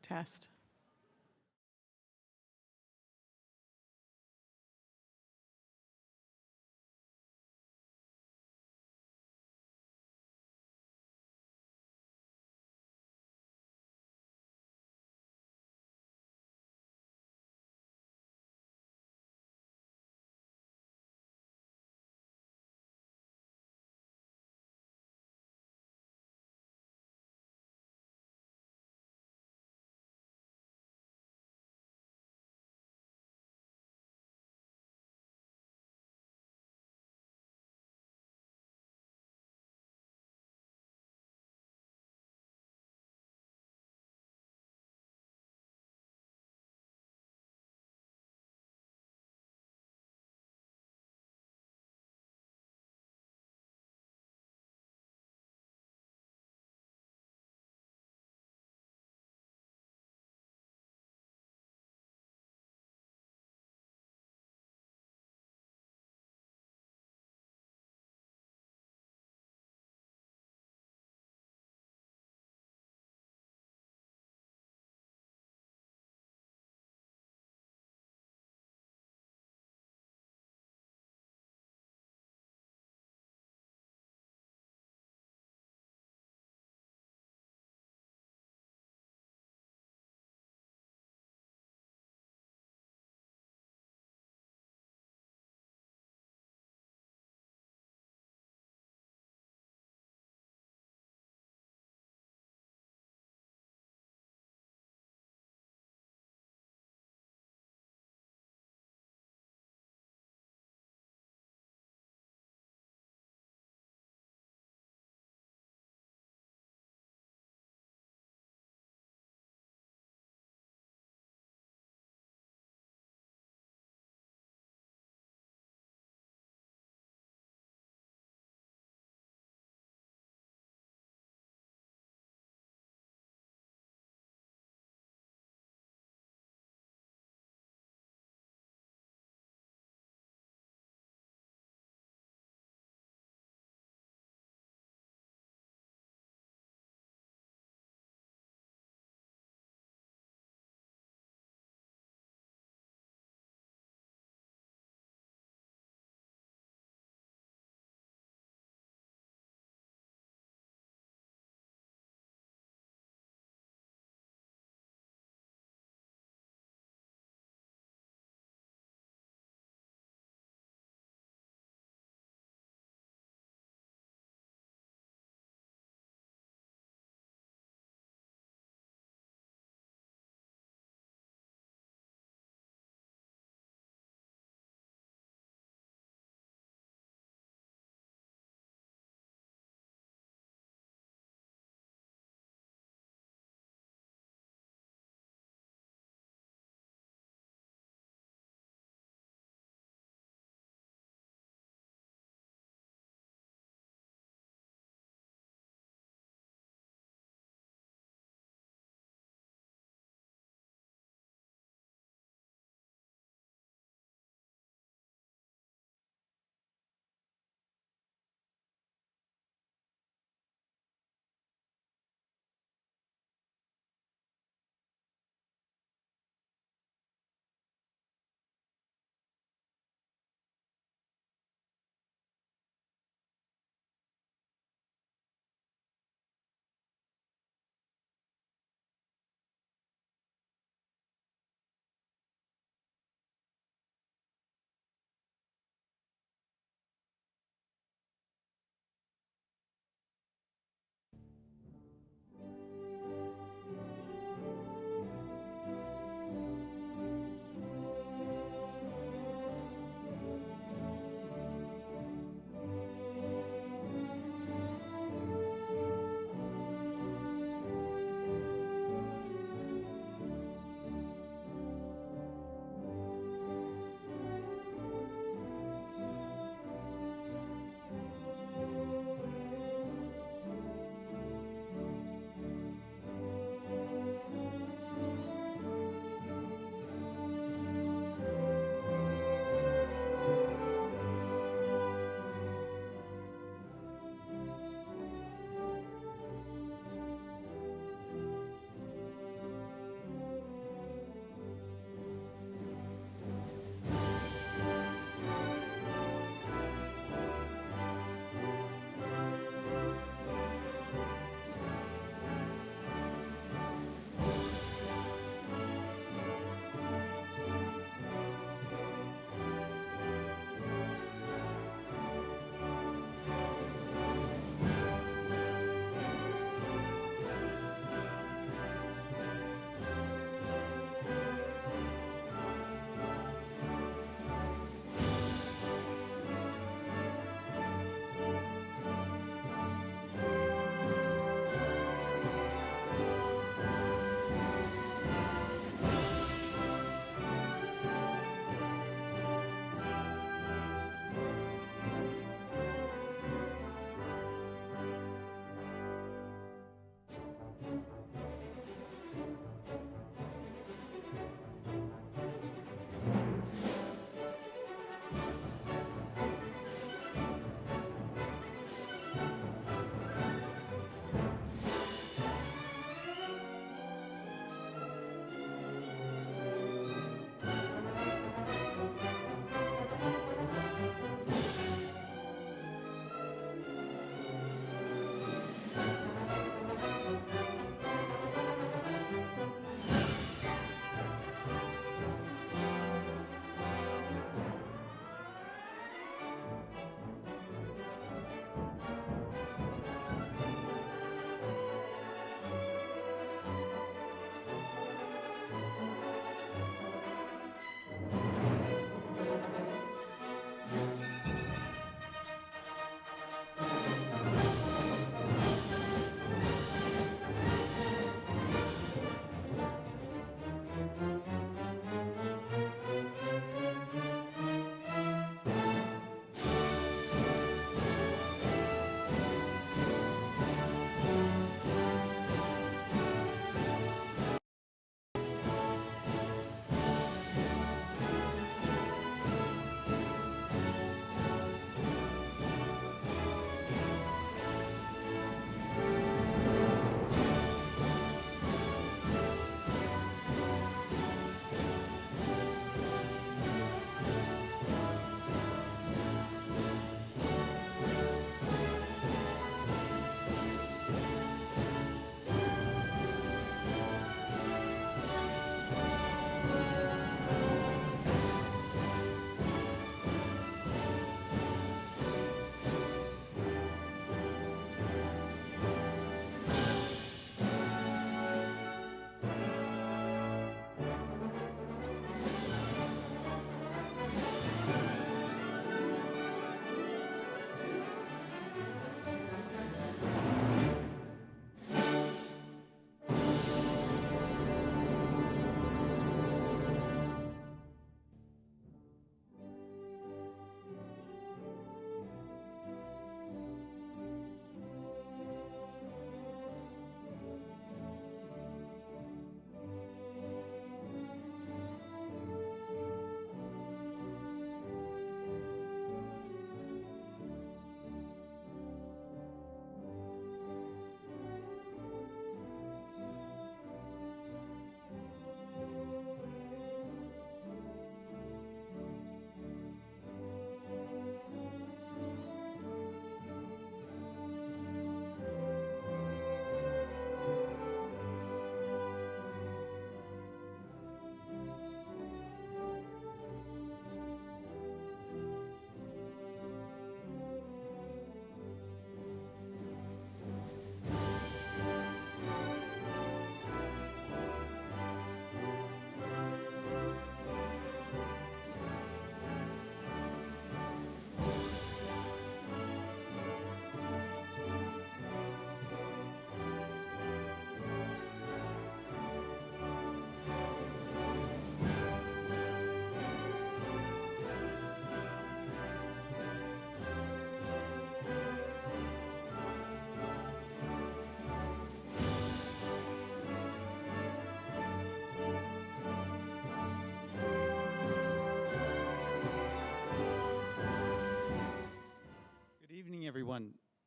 Test.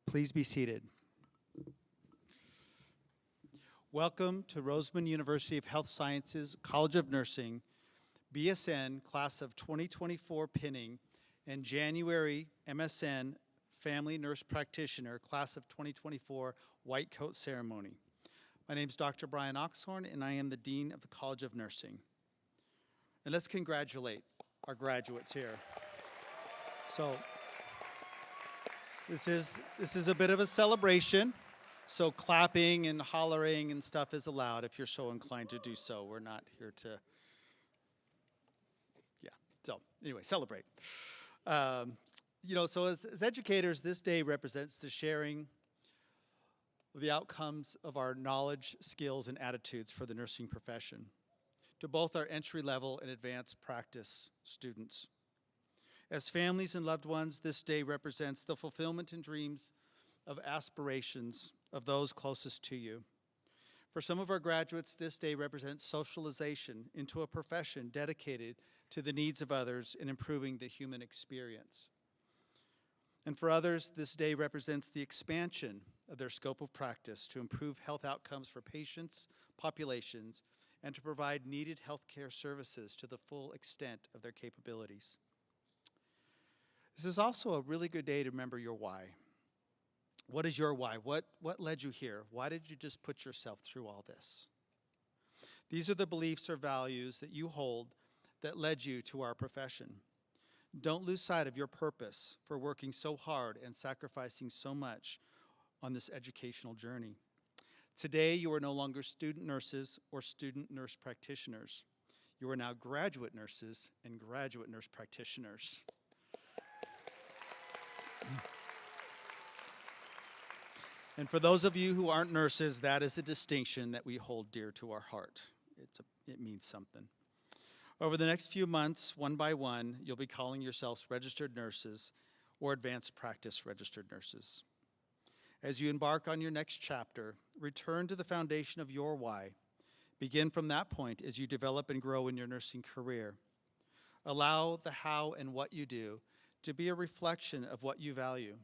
Please be seated. Welcome to Roseman University of Health Sciences College of Nursing, BSN Class of 2024 Pinning, and January MSN Family Nurse Practitioner Class of 2024 White Coat Ceremony. My name is Dr. Brian Oxhorn, and I am the Dean of the College of Nursing. And let's congratulate our graduates here. So this is a bit of a celebration. So clapping and hollering and stuff is allowed if you're so inclined to do so. We're not here to, so anyway, celebrate. So as educators, this day represents the sharing of the outcomes of our knowledge, skills, and attitudes for the nursing profession to both our entry-level and advanced practice students. As families and loved ones, this day represents the fulfillment and dreams of aspirations of those closest to you. For some of our graduates, this day represents socialization into a profession dedicated to the needs of others and improving the human experience. And for others, this day represents the expansion of their scope of practice to improve health outcomes for patients, populations, and to provide needed healthcare services to the full extent of their capabilities. This is also a really good day to remember your why. What is your why? What led you here? Why did you just put yourself through all this? These are the beliefs or values that you hold that led you to our profession. Don't lose sight of your purpose for working so hard and sacrificing so much on this educational journey. Today, you are no longer student nurses or student nurse practitioners. You are now graduate nurses and graduate nurse practitioners. And for those of you who aren't nurses, that is a distinction that we hold dear to our heart. It means something. Over the next few months, one by one, you'll be calling yourselves registered nurses or advanced practice registered nurses. As you embark on your next chapter, return to the foundation of your why. Begin from that point as you develop and grow in your nursing career. Allow the how and what you do to be a reflection of what you value.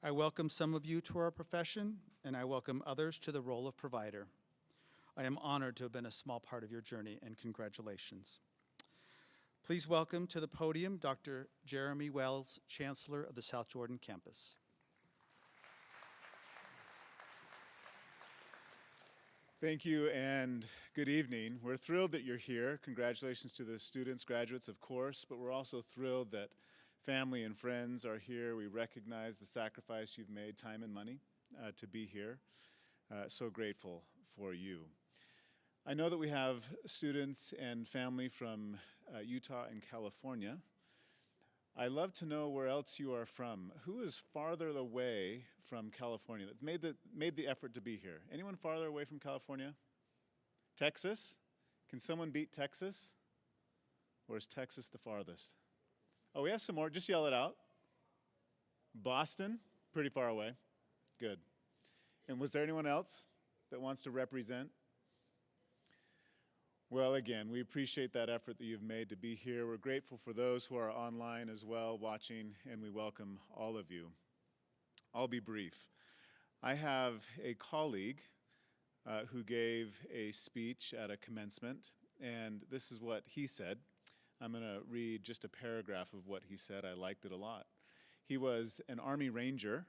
I welcome some of you to our profession, and I welcome others to the role of provider. I am honored to have been a small part of your journey, and congratulations. Please welcome to the podium Dr. Jeremy Wells, Chancellor of the South Jordan campus. Thank you and good evening. We're thrilled that you're here. Congratulations to the students, graduates, of course, but we're also thrilled that family and friends are here. We recognize the sacrifice you've made, time and money, to be here. So grateful for you. I know that we have students and family from Utah and California. I'd love to know where else you are from. Who is farther away from California that's made the effort to be here? Anyone farther away from California? Texas? Can someone beat Texas? Or is Texas the farthest? Oh, we have some more. Just yell it out. Boston? Pretty far away. Good. And was there anyone else that wants to represent? Well, again, we appreciate that effort that you've made to be here. We're grateful for those who are online as well, watching, and we welcome all of you. I'll be brief. I have a colleague who gave a speech at a commencement, and this is what he said. I'm going to read just a paragraph of what he said. I liked it a lot. He was an Army Ranger,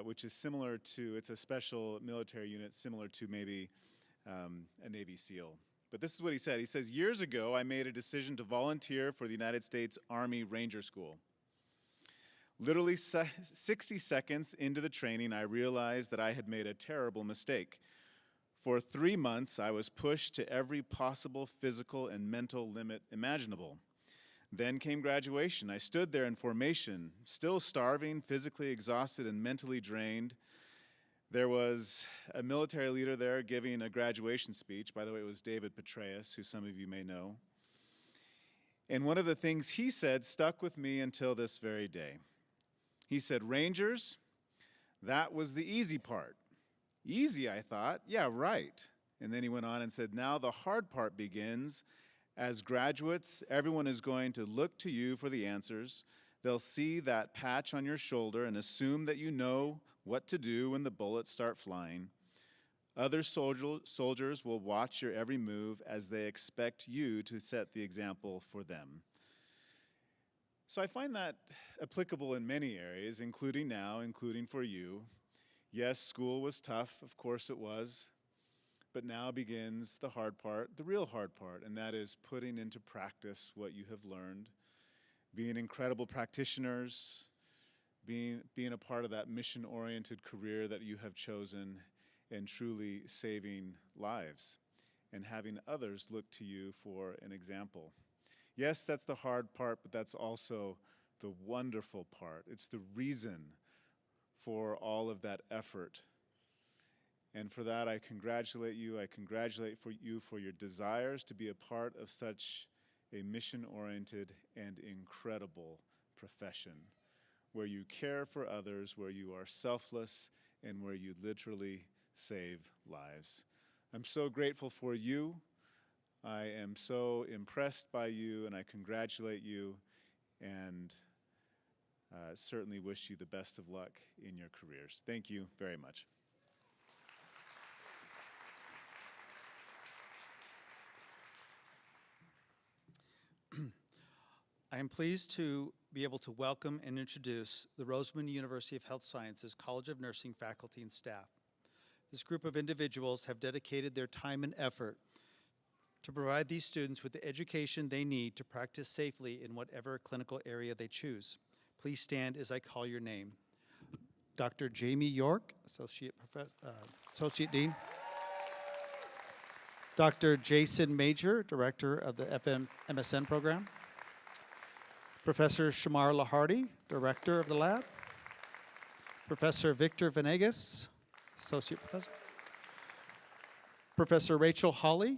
which is similar to, it's a special military unit similar to maybe a Navy SEAL. But this is what he said. He says, years ago, I made a decision to volunteer for the United States Army Ranger School. Literally 60 seconds into the training, I realized that I had made a terrible mistake. For 3 months, I was pushed to every possible physical and mental limit imaginable. Then came graduation. I stood there in formation, still starving, physically exhausted, and mentally drained. There was a military leader there giving a graduation speech. By the way, it was David Petraeus, who some of you may know. And one of the things he said stuck with me until this very day. He said, Rangers, that was the easy part. Easy, I thought. Yeah, right. And then he went on and said, now the hard part begins. As graduates, everyone is going to look to you for the answers. They'll see that patch on your shoulder and assume that you know what to do when the bullets start flying. Other soldiers will watch your every move as they expect you to set the example for them. So I find that applicable in many areas, including now, including for you. Yes, school was tough, of course it was, but now begins the hard part, the real hard part, and that is putting into practice what you have learned, being incredible practitioners, being a part of that mission-oriented career that you have chosen, and truly saving lives and having others look to you for an example. Yes, that's the hard part, but that's also the wonderful part. It's the reason for all of that effort. And for that, I congratulate you. I congratulate you for your desires to be a part of such a mission-oriented and incredible profession, where you care for others, where you are selfless, and where you literally save lives. I'm so grateful for you. I am so impressed by you, and I congratulate you, and certainly wish you the best of luck in your careers. Thank you very much. I am pleased to be able to welcome and introduce the Roseman University of Health Sciences College of Nursing faculty and staff. This group of individuals have dedicated their time and effort to provide these students with the education they need to practice safely in whatever clinical area they choose. Please stand as I call your name. Dr. Jamie York, Associate Dean. Dr. Jason Major, Director of the MSN program. Professor Shamar Lahardi, Director of the lab. Professor Victor Venegas, Associate Professor. Professor Rachel Hawley.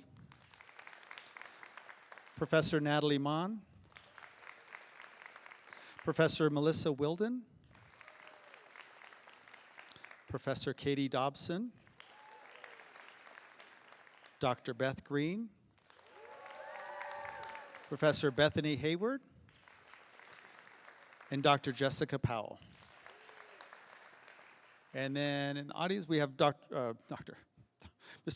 Professor Natalie Mon. Professor Melissa Wilden. Professor Katie Dobson. Dr. Beth Green. Professor Bethany Hayward. And Dr. Jessica Powell. And then in the audience, we have Mr.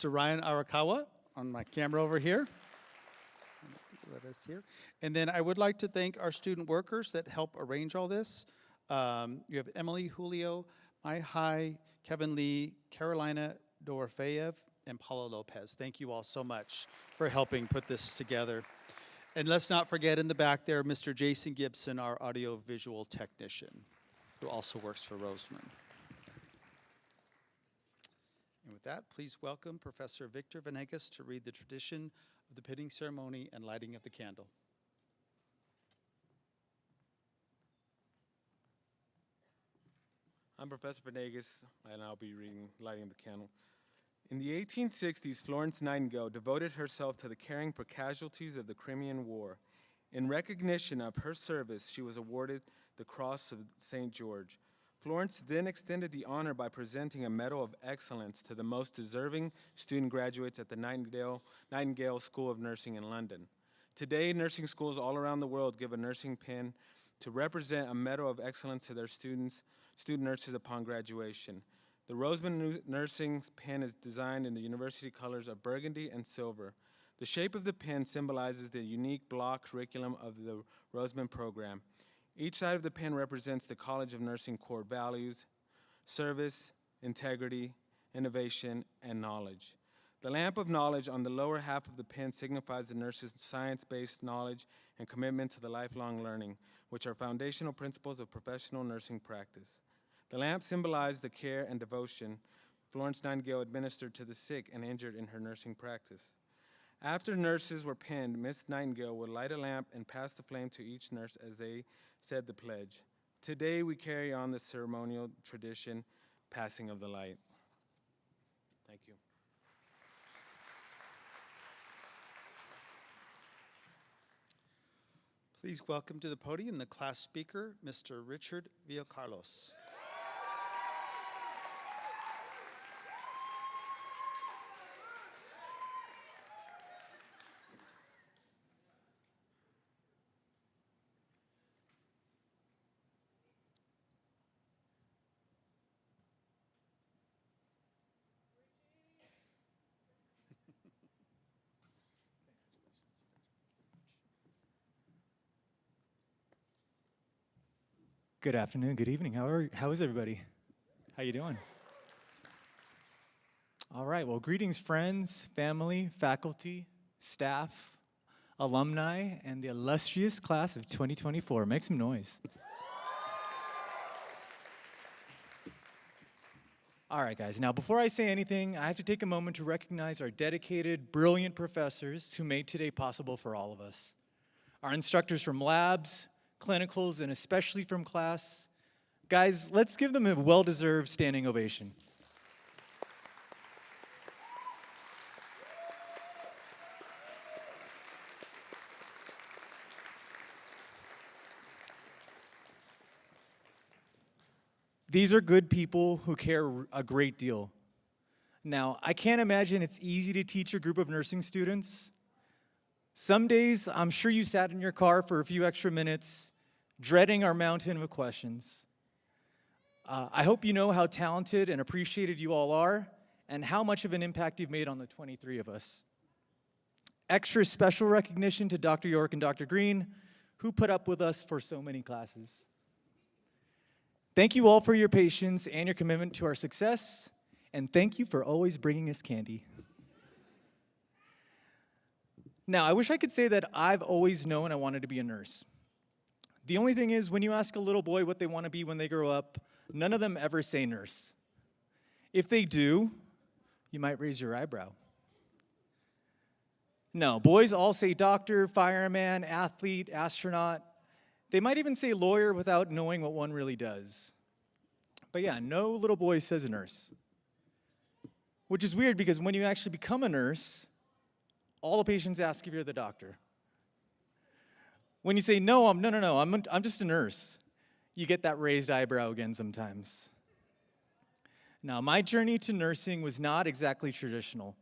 Ryan Arakawa on my camera over here. Let us here. And then I would like to thank our student workers that help arrange all this. You have Emily Julio, Mai Hai, Kevin Lee, Carolina Dorofeyev, and Paulo Lopez. Thank you all so much for helping put this together. And let's not forget in the back there, Mr. Jason Gibson, our audiovisual technician, who also works for Roseman. And with that, please welcome Professor Victor Venegas to read the tradition of the pinning ceremony and lighting of the candle. I'm Professor Venegas, and I'll be reading Lighting of the Candle. In the 1860s, Florence Nightingale devoted herself to the caring for casualties of the Crimean War. In recognition of her service, she was awarded the Cross of St. George. Florence then extended the honor by presenting a Medal of Excellence to the most deserving student graduates at the Nightingale School of Nursing in London. Today, nursing schools all around the world give a nursing pin to represent a Medal of Excellence to their student nurses upon graduation. The Roseman Nursing pin is designed in the university colors of burgundy and silver. The shape of the pin symbolizes the unique block curriculum of the Roseman program. Each side of the pin represents the College of Nursing core values: service, integrity, innovation, and knowledge. The lamp of knowledge on the lower half of the pin signifies the nurse's science-based knowledge and commitment to the lifelong learning, which are foundational principles of professional nursing practice. The lamp symbolized the care and devotion Florence Nightingale administered to the sick and injured in her nursing practice. After nurses were pinned, Miss Nightingale would light a lamp and pass the flame to each nurse as they said the pledge. Today, we carry on the ceremonial tradition, passing of the light. Thank you. Please welcome to the podium the class speaker, Mr. Richard Villacarlos. Good afternoon, good evening. How is everybody? How you doing? All right, well, greetings friends, family, faculty, staff, alumni, and the illustrious class of 2024. Make some noise. All right, guys, now before I say anything, I have to take a moment to recognize our dedicated, brilliant professors who made today possible for all of us. Our instructors from labs, clinicals, and especially from class. Guys, let's give them a well-deserved standing ovation. These are good people who care a great deal. Now, I can't imagine it's easy to teach a group of nursing students. Some days, I'm sure you sat in your car for a few extra minutes, dreading our mountain of questions. I hope you know how talented and appreciated you all are, and how much of an impact you've made on the 23 of us. Extra special recognition to Dr. York and Dr. Green, who put up with us for so many classes. Thank you all for your patience and your commitment to our success, and thank you for always bringing us candy. Now, I wish I could say that I've always known I wanted to be a nurse. The only thing is, when you ask a little boy what they want to be when they grow up, none of them ever say nurse. If they do, you might raise your eyebrow. No, boys all say doctor, fireman, athlete, astronaut. They might even say lawyer without knowing what one really does. But yeah, no little boy says nurse. Which is weird because when you actually become a nurse, all the patients ask if you're the doctor. When you say, no, I'm just a nurse, you get that raised eyebrow again sometimes. Now, my journey to nursing was not exactly traditional.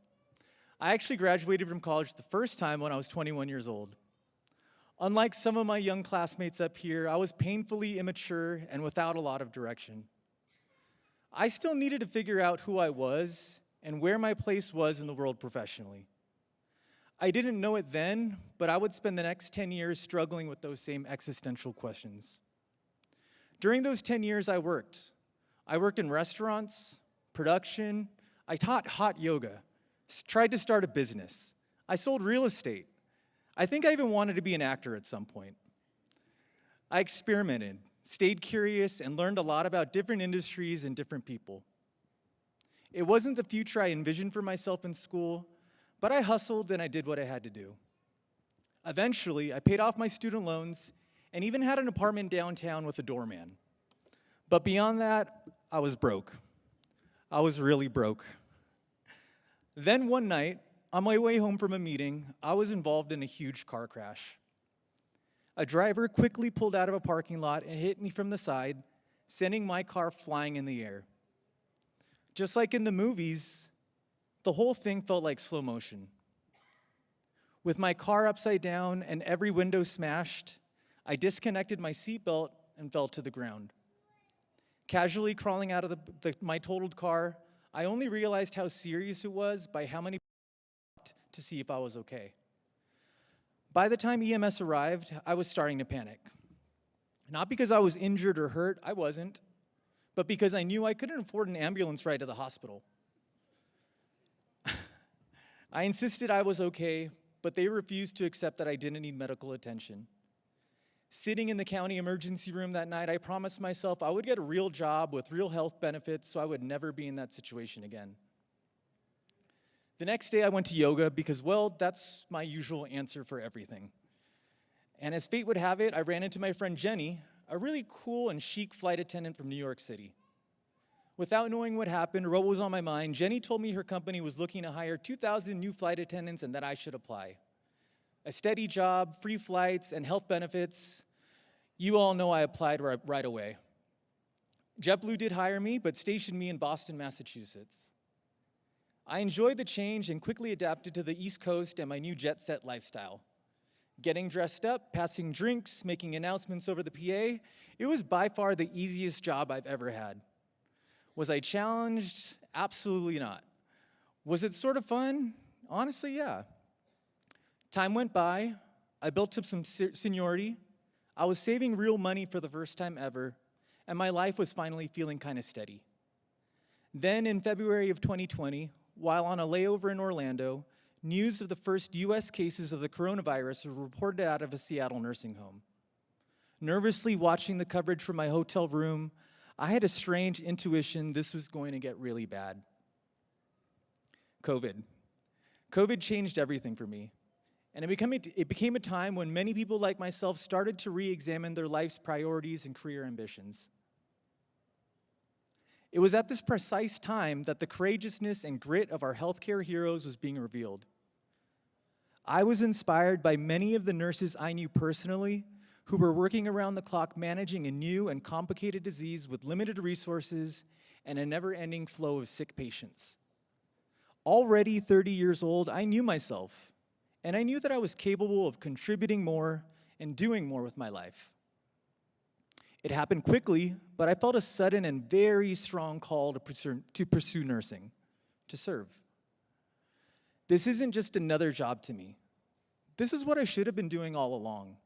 I actually graduated from college the first time when I was 21 years old. Unlike some of my young classmates up here, I was painfully immature and without a lot of direction. I still needed to figure out who I was and where my place was in the world professionally. I didn't know it then, but I would spend the next 10 years struggling with those same existential questions. During those 10 years, I worked. I worked in restaurants, production, I taught hot yoga, tried to start a business. I sold real estate. I think I even wanted to be an actor at some point. I experimented, stayed curious, and learned a lot about different industries and different people. It wasn't the future I envisioned for myself in school, but I hustled and I did what I had to do. Eventually, I paid off my student loans and even had an apartment downtown with a doorman. But beyond that, I was broke. I was really broke. Then one night, on my way home from a meeting, I was involved in a huge car crash. A driver quickly pulled out of a parking lot and hit me from the side, sending my car flying in the air. Just like in the movies, the whole thing felt like slow motion. With my car upside down and every window smashed, I disconnected my seatbelt and fell to the ground. Casually crawling out of my totaled car, I only realized how serious it was by how many to see if I was okay. By the time EMS arrived, I was starting to panic. Not because I was injured or hurt, I wasn't, but because I knew I couldn't afford an ambulance ride to the hospital. I insisted I was okay, but they refused to accept that I didn't need medical attention. Sitting in the county emergency room that night, I promised myself I would get a real job with real health benefits so I would never be in that situation again. The next day I went to yoga because, well, that's my usual answer for everything. And as fate would have it, I ran into my friend Jenny, a really cool and chic flight attendant from New York City. Without knowing what happened or what was on my mind, Jenny told me her company was looking to hire 2,000 new flight attendants and that I should apply. A steady job, free flights, and health benefits. You all know I applied right away. JetBlue did hire me, but stationed me in Boston, Massachusetts. I enjoyed the change and quickly adapted to the East Coast and my new jet-set lifestyle. Getting dressed up, passing drinks, making announcements over the PA, it was by far the easiest job I've ever had. Was I challenged? Absolutely not. Was it sort of fun? Honestly, yeah. Time went by, I built up some seniority, I was saving real money for the first time ever, and my life was finally feeling kind of steady. Then in February of 2020, while on a layover in Orlando, news of the first US cases of the coronavirus were reported out of a Seattle nursing home. Nervously watching the coverage from my hotel room, I had a strange intuition this was going to get really bad. COVID. COVID changed everything for me. And it became a time when many people like myself started to re-examine their life's priorities and career ambitions. It was at this precise time that the courageousness and grit of our healthcare heroes was being revealed. I was inspired by many of the nurses I knew personally who were working around the clock managing a new and complicated disease with limited resources and a never-ending flow of sick patients. Already 30 years old, I knew myself, and I knew that I was capable of contributing more and doing more with my life. It happened quickly, but I felt a sudden and very strong call to pursue nursing, to serve. This isn't just another job to me. This is what I should have been doing all along.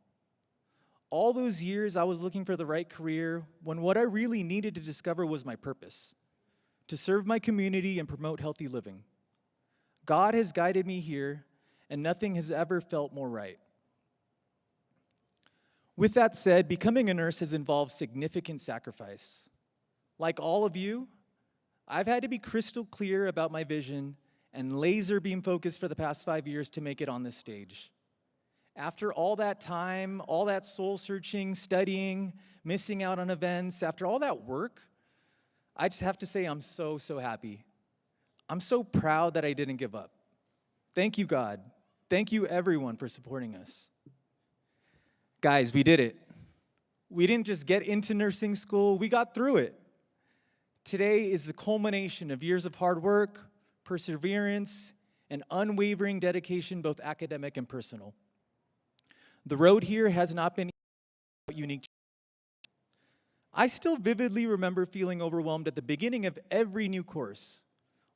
All those years I was looking for the right career when what I really needed to discover was my purpose, to serve my community and promote healthy living. God has guided me here, and nothing has ever felt more right. With that said, becoming a nurse has involved significant sacrifice. Like all of you, I've had to be crystal clear about my vision and laser beam focused for the past 5 years to make it on this stage. After all that time, all that soul searching, studying, missing out on events, after all that work, I just have to say I'm so happy. I'm so proud that I didn't give up. Thank you, God. Thank you, everyone, for supporting us. Guys, we did it. We didn't just get into nursing school, we got through it. Today is the culmination of years of hard work, perseverance, and unwavering dedication, both academic and personal. The road here has not been unique. I still vividly remember feeling overwhelmed at the beginning of every new course,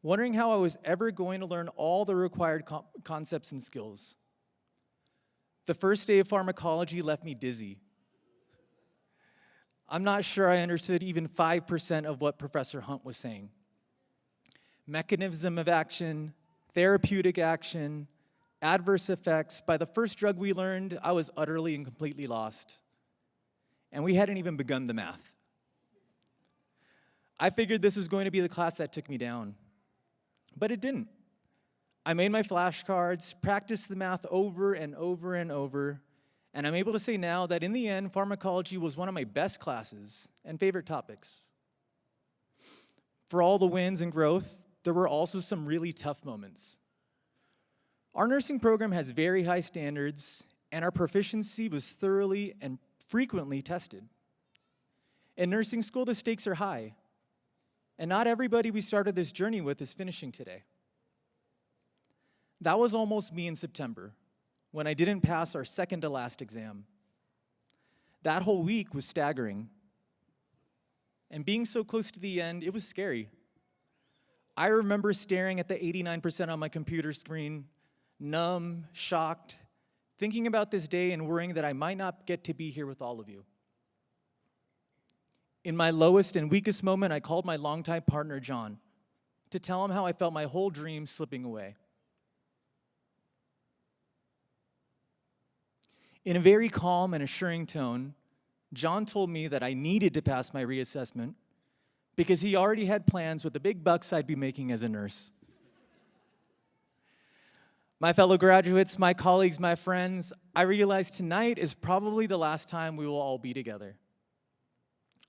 wondering how I was ever going to learn all the required concepts and skills. The first day of pharmacology left me dizzy. I'm not sure I understood even 5% of what Professor Hunt was saying. Mechanism of action, therapeutic action, adverse effects. By the first drug we learned, I was utterly and completely lost. And we hadn't even begun the math. I figured this was going to be the class that took me down. But it didn't. I made my flashcards, practiced the math over and over and over, and I'm able to say now that in the end, pharmacology was one of my best classes and favorite topics. For all the wins and growth, there were also some really tough moments. Our nursing program has very high standards, and our proficiency was thoroughly and frequently tested. In nursing school, the stakes are high, and not everybody we started this journey with is finishing today. That was almost me in September, when I didn't pass our second to last exam. That whole week was staggering. And being so close to the end, it was scary. I remember staring at the 89% on my computer screen, numb, shocked, thinking about this day and worrying that I might not get to be here with all of you. In my lowest and weakest moment, I called my longtime partner, John, to tell him how I felt my whole dream slipping away. In a very calm and assuring tone, John told me that I needed to pass my reassessment because he already had plans with the big bucks I'd be making as a nurse. My fellow graduates, my colleagues, my friends, I realize tonight is probably the last time we will all be together.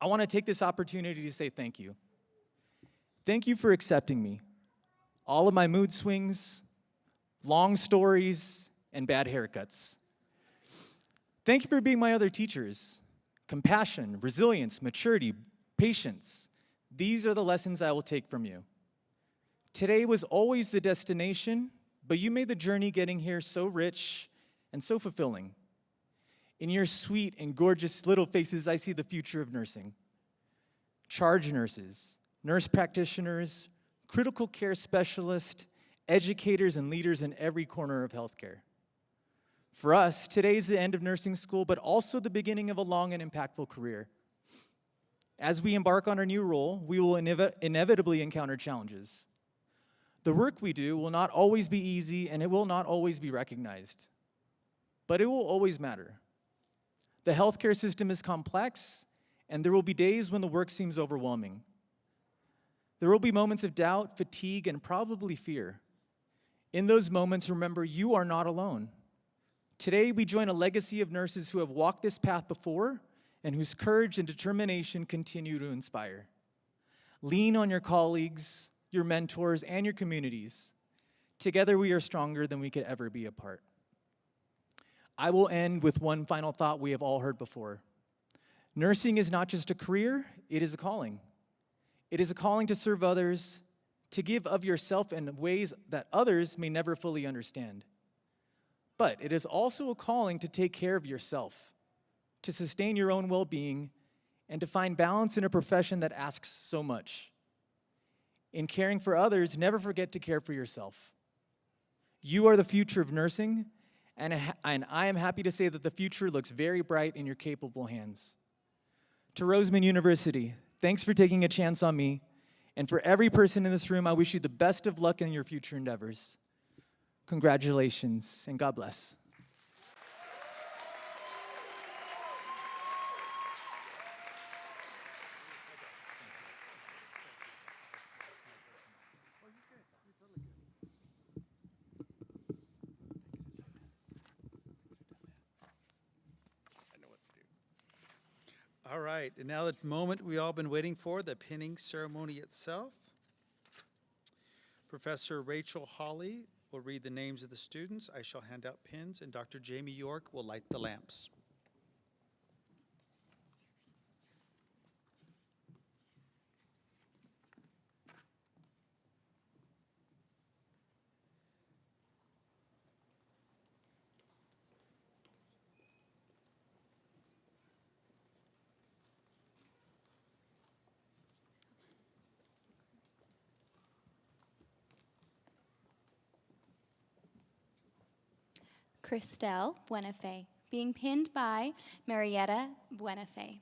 I want to take this opportunity to say thank you. Thank you for accepting me. All of my mood swings, long stories, and bad haircuts. Thank you for being my other teachers. Compassion, resilience, maturity, patience. These are the lessons I will take from you. Today was always the destination, but you made the journey getting here so rich and so fulfilling. In your sweet and gorgeous little faces, I see the future of nursing. Charge nurses, nurse practitioners, critical care specialists, educators, and leaders in every corner of healthcare. For us, today is the end of nursing school, but also the beginning of a long and impactful career. As we embark on our new role, we will inevitably encounter challenges. The work we do will not always be easy, and it will not always be recognized, but it will always matter. The healthcare system is complex, and there will be days when the work seems overwhelming. There will be moments of doubt, fatigue, and probably fear. In those moments, remember, you are not alone. Today, we join a legacy of nurses who have walked this path before and whose courage and determination continue to inspire. Lean on your colleagues, your mentors, and your communities. Together, we are stronger than we could ever be apart. I will end with one final thought we have all heard before. Nursing is not just a career, it is a calling. It is a calling to serve others, to give of yourself in ways that others may never fully understand. But it is also a calling to take care of yourself, to sustain your own well-being, and to find balance in a profession that asks so much. In caring for others, never forget to care for yourself. You are the future of nursing, and I am happy to say that the future looks very bright in your capable hands. To Roseman University, thanks for taking a chance on me, and for every person in this room, I wish you the best of luck in your future endeavors. Congratulations, and God bless. All right, and now the moment we all been waiting for, the pinning ceremony itself. Professor Rachel Hawley will read the names of the students. I shall hand out pins, and Dr. Jamie York will light the lamps. Christelle Buenafe, being pinned by Marietta Buenafe.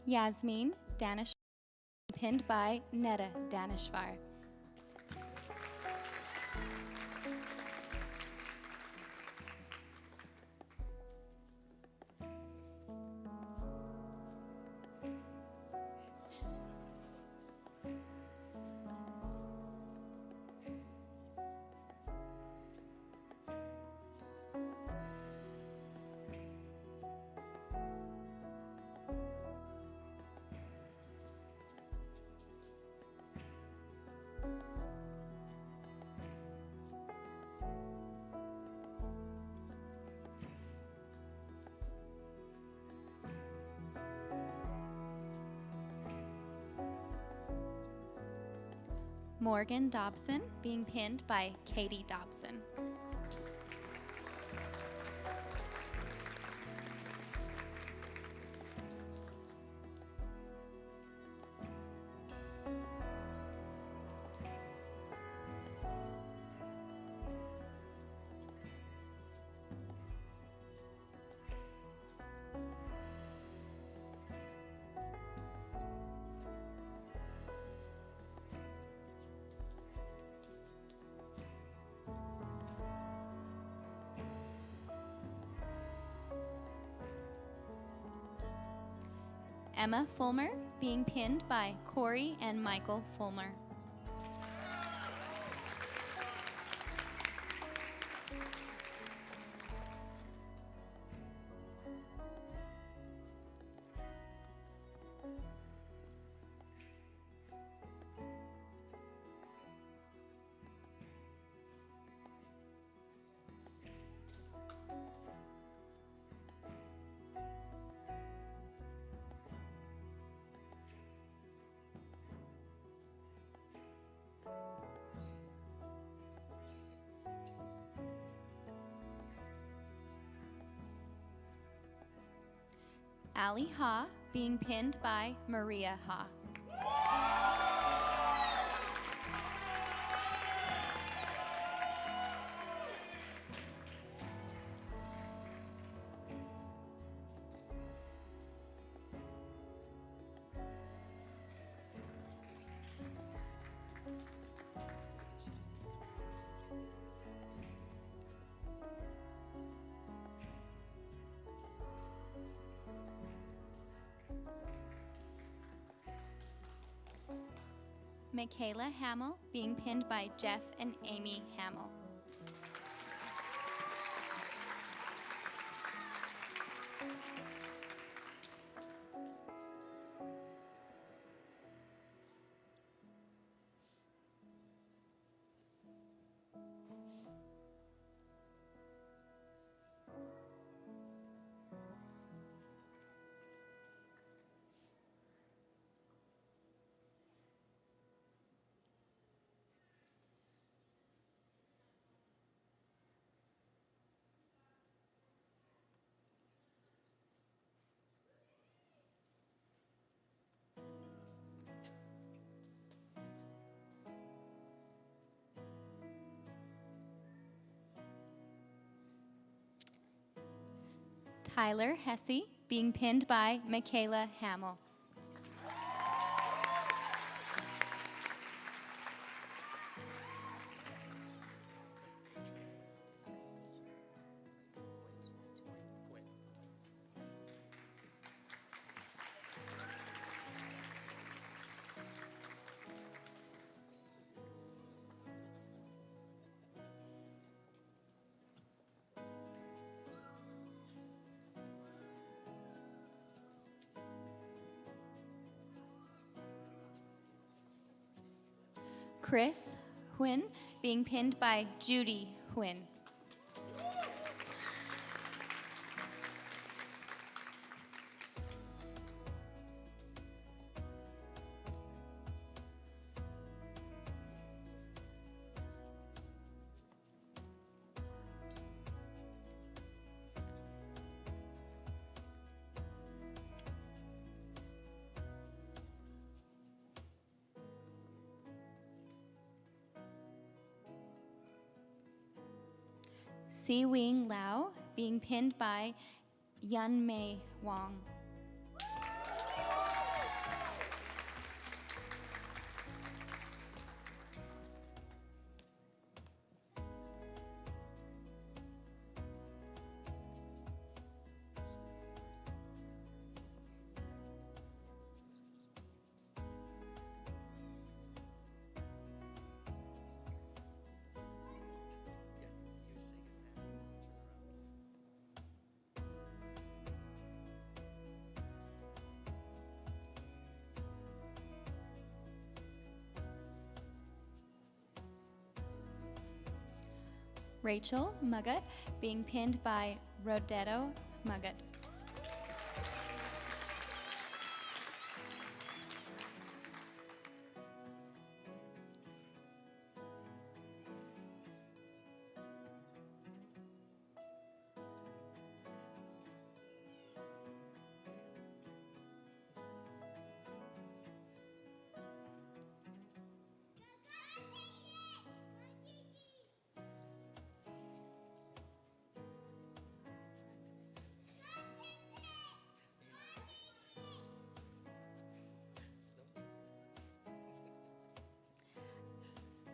Yasmin Danish, pinned by Netta Danishvar. Morgan Dobson, being pinned by Katie Dobson. Emma Fulmer, being pinned by Corey and Michael Fulmer. Ali Ha, being pinned by Maria Ha. Michaela Hamill, being pinned by Jeff and Amy Hamill. Tyler Hesse, being pinned by Michaela Hamill. Chris Huynh, being pinned by Judy Huynh. Si Wing Lau, being pinned by Yun Mei Wong. Rachel Mugget, being pinned by Rodetto Mugget.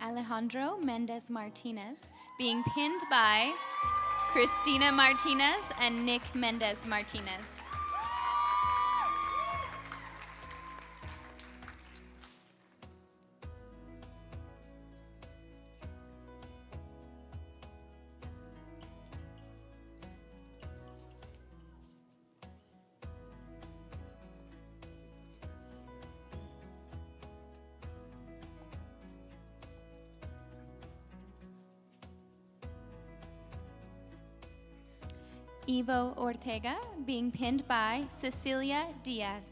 Alejandro Mendez Martinez, being pinned by Christina Martinez and Nick Mendez Martinez. Ivo Ortega, being pinned by Cecilia Diaz.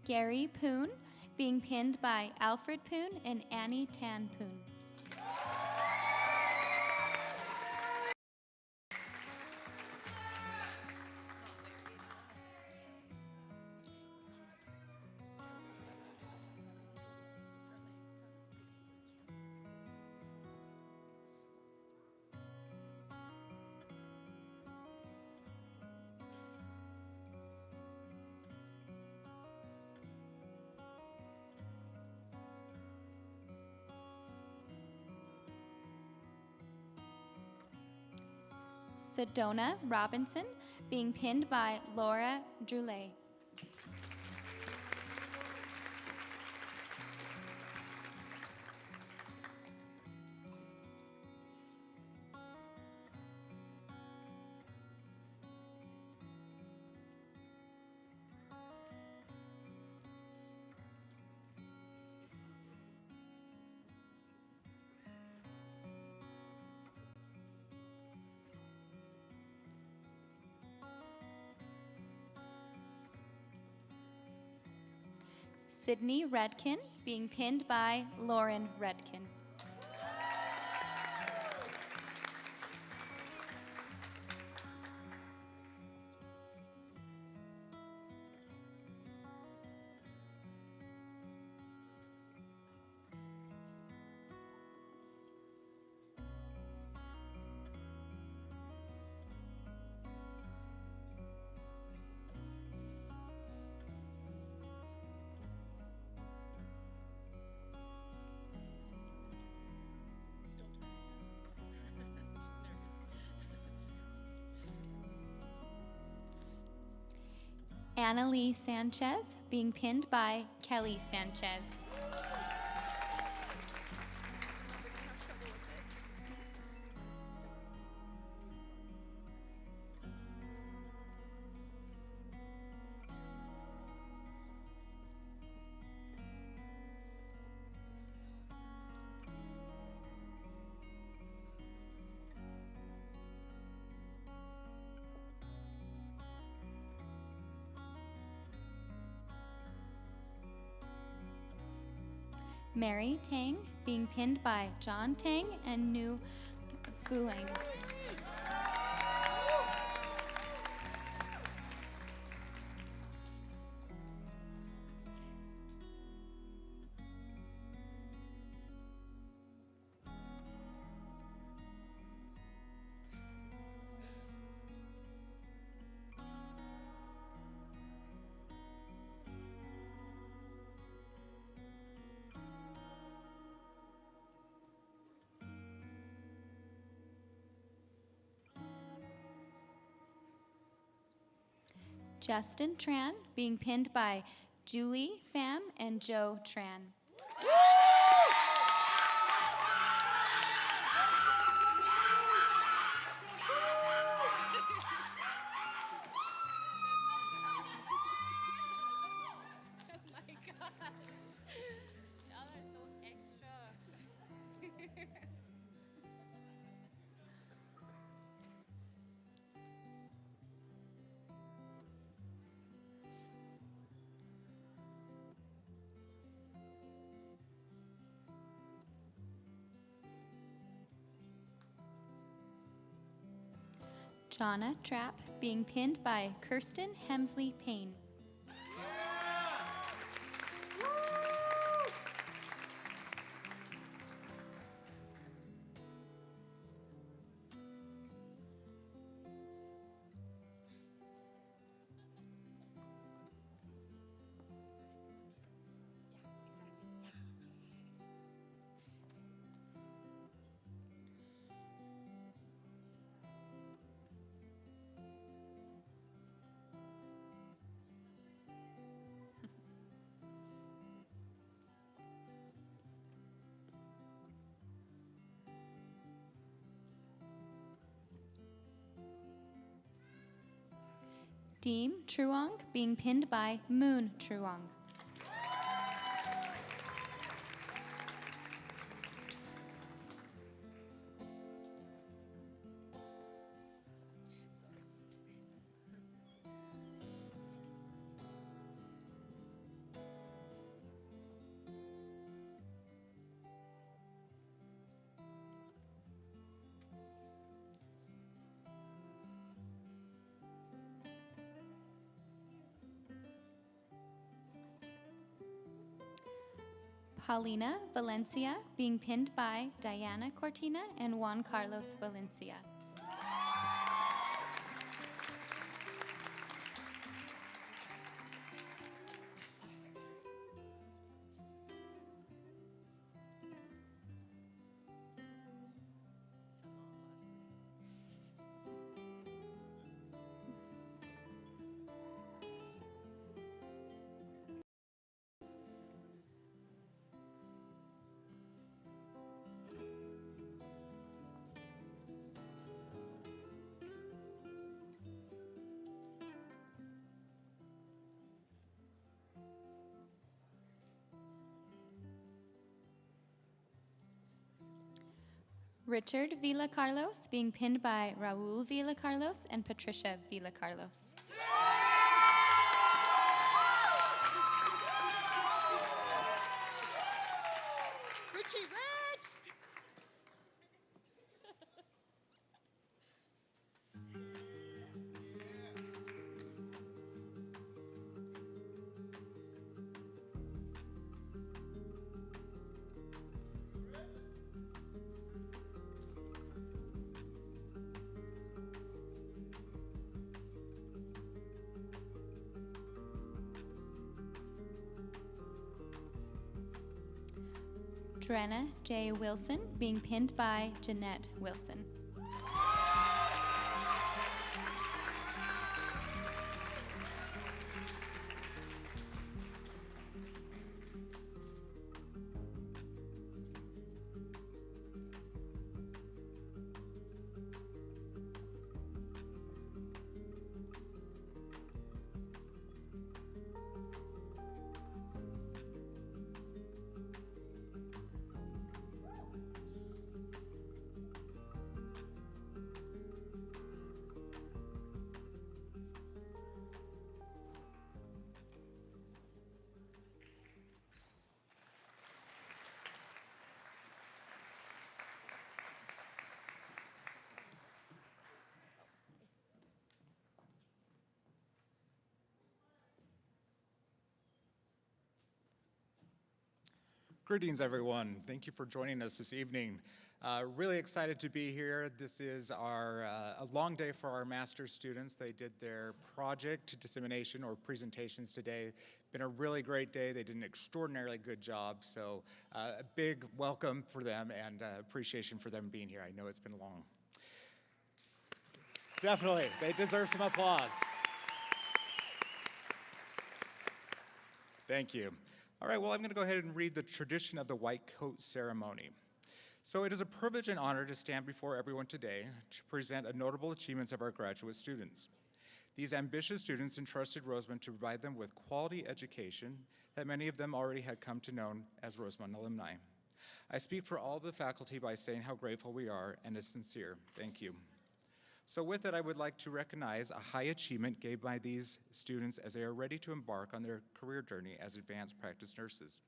Gary Poon, being pinned by Alfred Poon and Annie Tan Poon. Sedona Robinson, being pinned by Laura Droulet. Sydney Redkin, being pinned by Lauren Redkin. Annalie Sanchez, being pinned by Kelly Sanchez. Mary Tang, being pinned by John Tang and Nu Fuang. Justin Tran, being pinned by Julie Pham and Joe Tran. Jonna Trapp, being pinned by Kirsten Hemsley Payne. Deem Truong, being pinned by Moon Truong. Paulina Valencia, being pinned by Diana Cortina and Juan Carlos Valencia. Richard Villa Carlos, being pinned by Raul Villa Carlos and Patricia Villa Carlos. Richie Rich! Drenna J. Wilson, being pinned by Jeanette Wilson. Greetings, everyone. Thank you for joining us this evening. Really excited to be here. This is a long day for our master's students. They did their project dissemination or presentations today. Been a really great day. They did an extraordinarily good job. So a big welcome for them and appreciation for them being here. I know it's been long. Definitely, they deserve some applause. Thank you. All right, well, I'm going to go ahead and read the tradition of the white coat ceremony. So it is a privilege and honor to stand before everyone today to present a notable achievements of our graduate students. These ambitious students entrusted Roseman to provide them with quality education that many of them already had come to know as Roseman alumni. I speak for all the faculty by saying how grateful we are and a sincere thank you. So with that, I would like to recognize a high achievement gained by these students as they are ready to embark on their career journey as advanced practice nurses.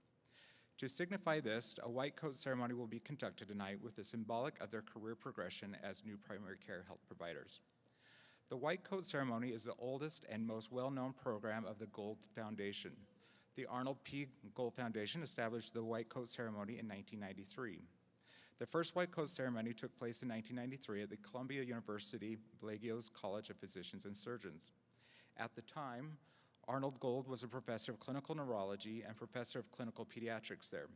To signify this, a white coat ceremony will be conducted tonight with the symbolic of their career progression as new primary care health providers. The white coat ceremony is the oldest and most well-known program of the Gold Foundation. The Arnold P. Gold Foundation established the white coat ceremony in 1993. The first white coat ceremony took place in 1993 at the Columbia University Vlagio's College of Physicians and Surgeons. At the time, Arnold Gold was a professor of clinical neurology and professor of clinical pediatrics there.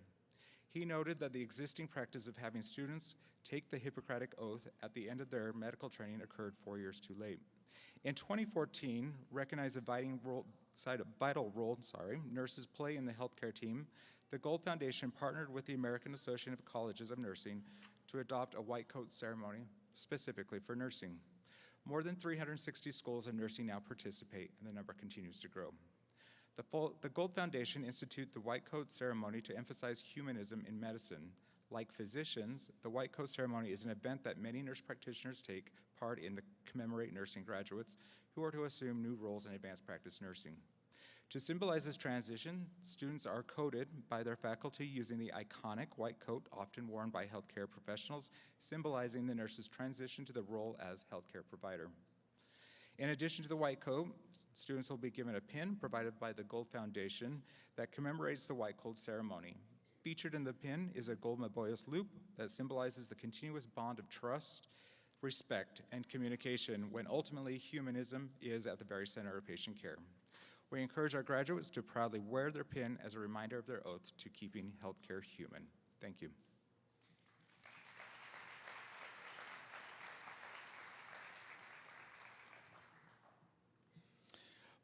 He noted that the existing practice of having students take the Hippocratic Oath at the end of their medical training occurred 4 years too late. In 2014, recognized the vital role nurses play in the healthcare team, the Gold Foundation partnered with the American Association of Colleges of Nursing to adopt a white coat ceremony specifically for nursing. More than 360 schools of nursing now participate, and the number continues to grow. The Gold Foundation instituted the white coat ceremony to emphasize humanism in medicine. Like physicians, the white coat ceremony is an event that many nurse practitioners take part in to commemorate nursing graduates who are to assume new roles in advanced practice nursing. To symbolize this transition, students are coated by their faculty using the iconic white coat often worn by healthcare professionals, symbolizing the nurse's transition to the role as healthcare provider. In addition to the white coat, students will be given a pin provided by the Gold Foundation that commemorates the white coat ceremony. Featured in the pin is a gold Maboyas loop that symbolizes the continuous bond of trust, respect, and communication when ultimately humanism is at the very center of patient care. We encourage our graduates to proudly wear their pin as a reminder of their oath to keeping healthcare human. Thank you.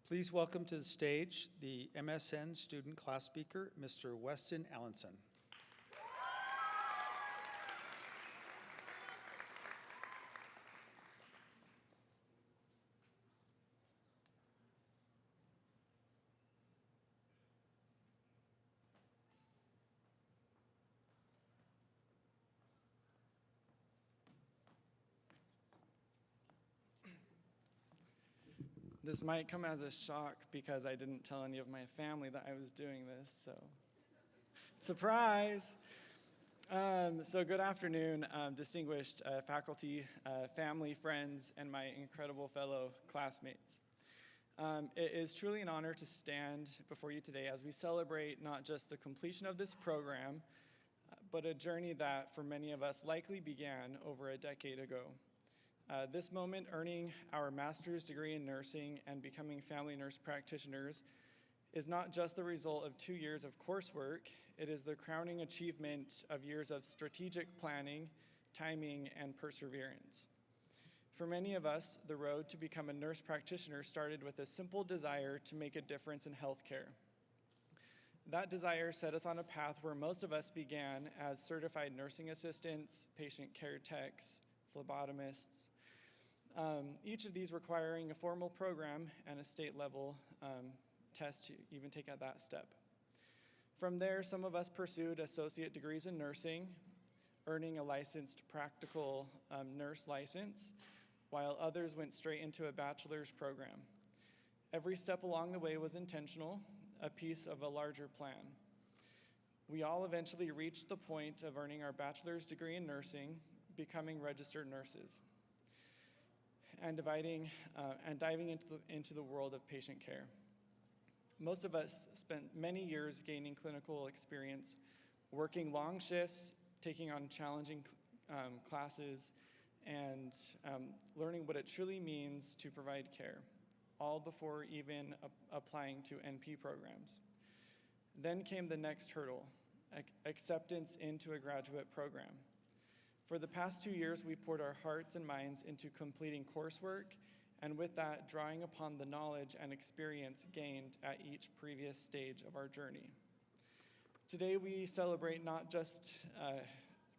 Please welcome to the stage the MSN student class speaker, Mr. Weston Allenson. This might come as a shock because I didn't tell any of my family that I was doing this, so surprise! So good afternoon, distinguished faculty, family, friends, and my incredible fellow classmates. It is truly an honor to stand before you today as we celebrate not just the completion of this program, but a journey that for many of us likely began over a decade ago. This moment, earning our master's degree in nursing and becoming family nurse practitioners, is not just the result of 2 years of coursework, it is the crowning achievement of years of strategic planning, timing, and perseverance. For many of us, the road to become a nurse practitioner started with a simple desire to make a difference in healthcare. That desire set us on a path where most of us began as certified nursing assistants, patient care techs, phlebotomists, each of these requiring a formal program and a state level test to even take at that step. From there, some of us pursued associate degrees in nursing, earning a licensed practical nurse license, while others went straight into a bachelor's program. Every step along the way was intentional, a piece of a larger plan. We all eventually reached the point of earning our bachelor's degree in nursing, becoming registered nurses, and diving into the world of patient care. Most of us spent many years gaining clinical experience, working long shifts, taking on challenging classes, and learning what it truly means to provide care, all before even applying to NP programs. Then came the next hurdle, acceptance into a graduate program. For the past 2 years, we poured our hearts and minds into completing coursework, and with that, drawing upon the knowledge and experience gained at each previous stage of our journey. Today, we celebrate not just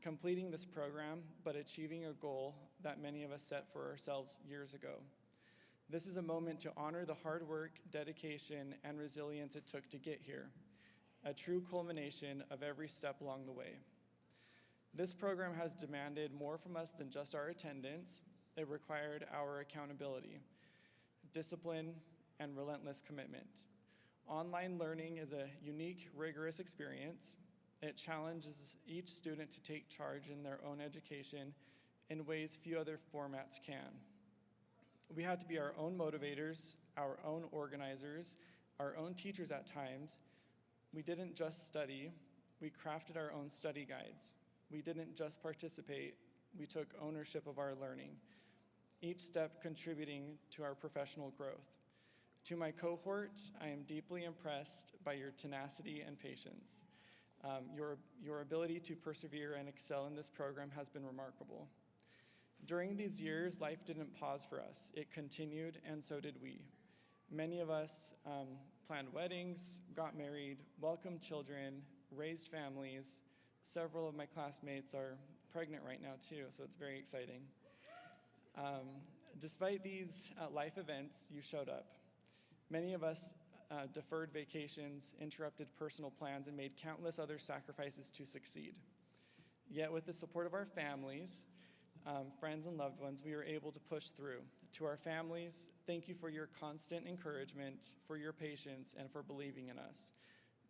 completing this program, but achieving a goal that many of us set for ourselves years ago. This is a moment to honor the hard work, dedication, and resilience it took to get here, a true culmination of every step along the way. This program has demanded more from us than just our attendance. It required our accountability, discipline, and relentless commitment. Online learning is a unique, rigorous experience. It challenges each student to take charge in their own education in ways few other formats can. We had to be our own motivators, our own organizers, our own teachers at times. We didn't just study, we crafted our own study guides. We didn't just participate, we took ownership of our learning, each step contributing to our professional growth. To my cohort, I am deeply impressed by your tenacity and patience. Your ability to persevere and excel in this program has been remarkable. During these years, life didn't pause for us. It continued, and so did we. Many of us planned weddings, got married, welcomed children, raised families. Several of my classmates are pregnant right now too, so it's very exciting. Despite these life events, you showed up. Many of us deferred vacations, interrupted personal plans, and made countless other sacrifices to succeed. Yet with the support of our families, friends, and loved ones, we were able to push through. To our families, thank you for your constant encouragement, for your patience, and for believing in us.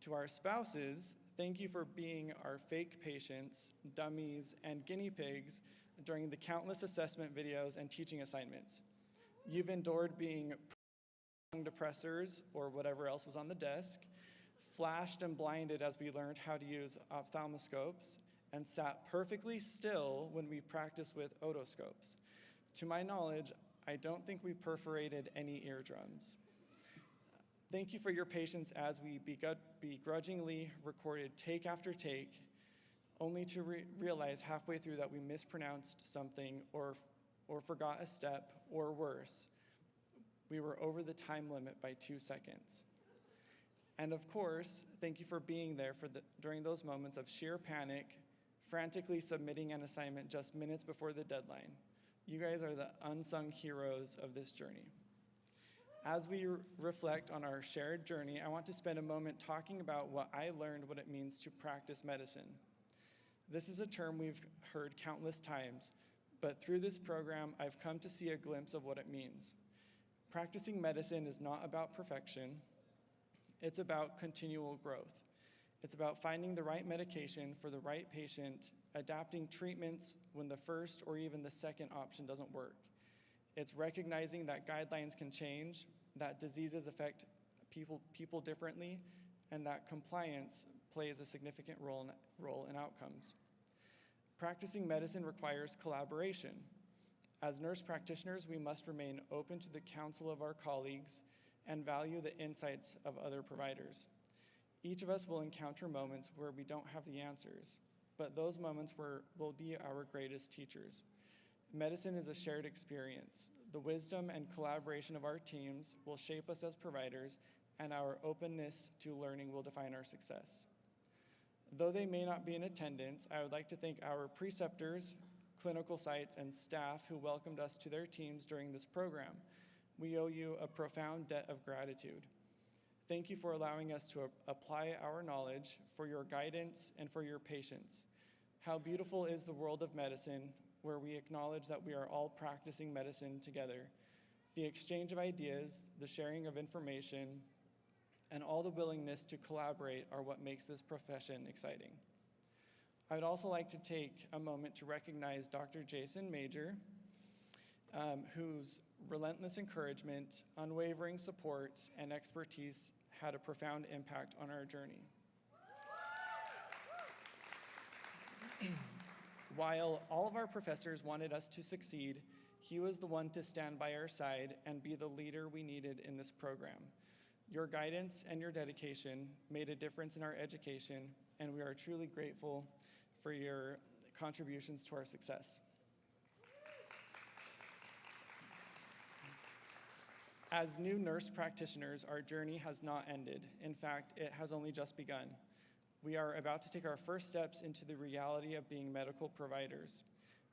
To our spouses, thank you for being our fake patients, dummies, and guinea pigs during the countless assessment videos and teaching assignments. You've endured being depressors or whatever else was on the desk, flashed and blinded as we learned how to use ophthalmoscopes, and sat perfectly still when we practiced with otoscopes. To my knowledge, I don't think we perforated any eardrums. Thank you for your patience as we begrudgingly recorded take after take, only to realize halfway through that we mispronounced something or forgot a step, or worse, we were over the time limit by 2 seconds. And of course, thank you for being there during those moments of sheer panic, frantically submitting an assignment just minutes before the deadline. You guys are the unsung heroes of this journey. As we reflect on our shared journey, I want to spend a moment talking about what I learned what it means to practice medicine. This is a term we've heard countless times, but through this program, I've come to see a glimpse of what it means. Practicing medicine is not about perfection, it's about continual growth. It's about finding the right medication for the right patient, adapting treatments when the first or even the second option doesn't work. It's recognizing that guidelines can change, that diseases affect people differently, and that compliance plays a significant role in outcomes. Practicing medicine requires collaboration. As nurse practitioners, we must remain open to the counsel of our colleagues and value the insights of other providers. Each of us will encounter moments where we don't have the answers, but those moments will be our greatest teachers. Medicine is a shared experience. The wisdom and collaboration of our teams will shape us as providers, and our openness to learning will define our success. Though they may not be in attendance, I would like to thank our preceptors, clinical sites, and staff who welcomed us to their teams during this program. We owe you a profound debt of gratitude. Thank you for allowing us to apply our knowledge, for your guidance, and for your patience. How beautiful is the world of medicine, where we acknowledge that we are all practicing medicine together. The exchange of ideas, the sharing of information, and all the willingness to collaborate are what makes this profession exciting. I would also like to take a moment to recognize Dr. Jason Major, whose relentless encouragement, unwavering support, and expertise had a profound impact on our journey. While all of our professors wanted us to succeed, he was the one to stand by our side and be the leader we needed in this program. Your guidance and your dedication made a difference in our education, and we are truly grateful for your contributions to our success. As new nurse practitioners, our journey has not ended. In fact, it has only just begun. We are about to take our first steps into the reality of being medical providers.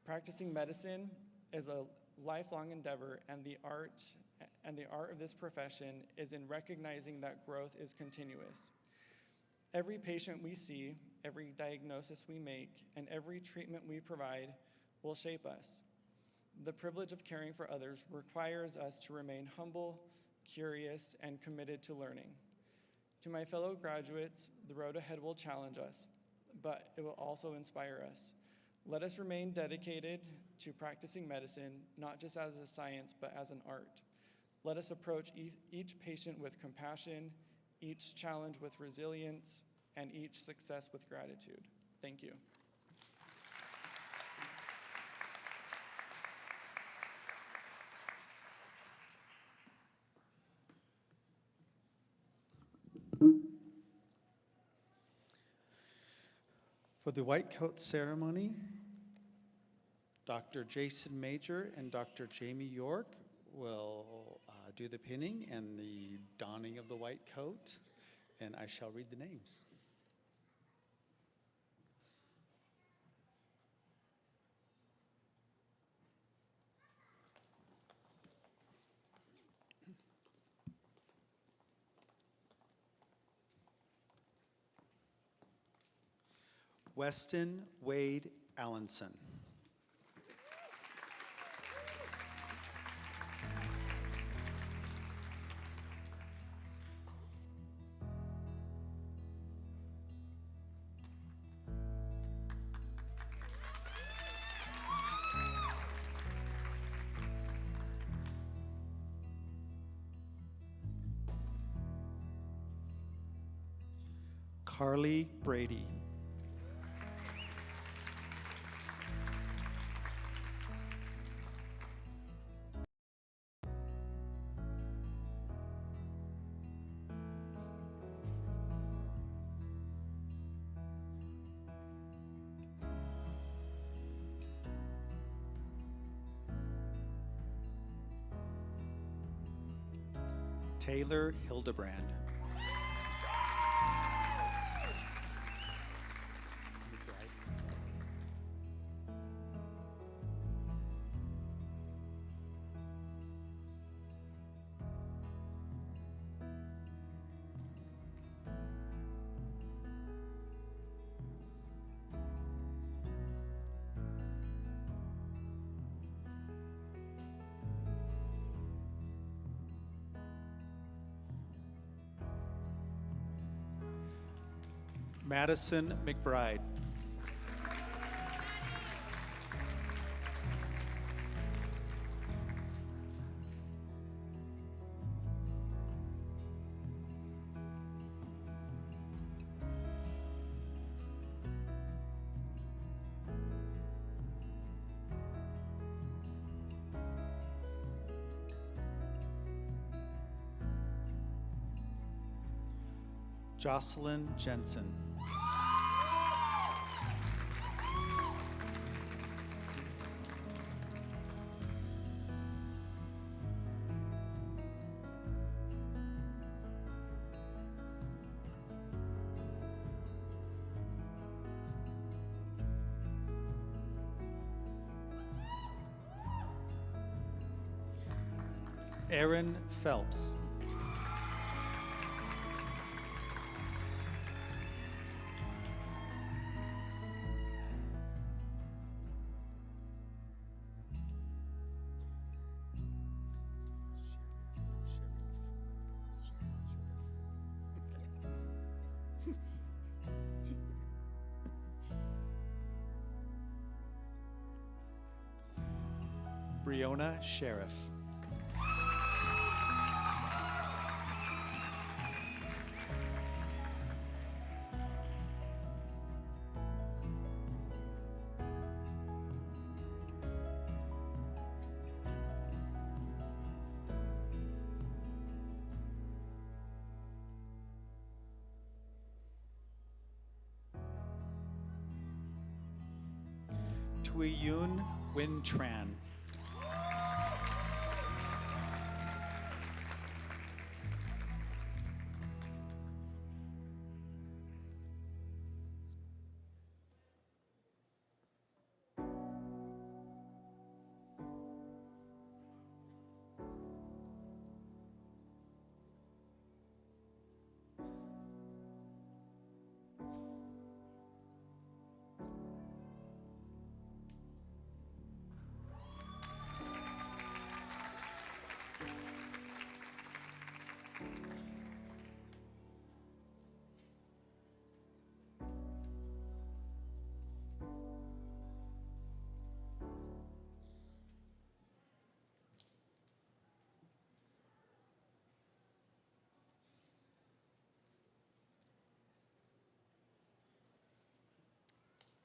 Practicing medicine is a lifelong endeavor, and the art of this profession is in recognizing that growth is continuous. Every patient we see, every diagnosis we make, and every treatment we provide will shape us. The privilege of caring for others requires us to remain humble, curious, and committed to learning. To my fellow graduates, the road ahead will challenge us, but it will also inspire us. Let us remain dedicated to practicing medicine, not just as a science, but as an art. Let us approach each patient with compassion, each challenge with resilience, and each success with gratitude. Thank you. For the white coat ceremony, Dr. Jason Major and Dr. Jamie York will do the pinning and the donning of the white coat, and I shall read the names. Weston Wade Allenson. Carly Brady. Taylor Hildebrand. Madison McBride. Jocelyn Jensen. Aaron Phelps. Briona Sheriff. Tuyun Win Tran.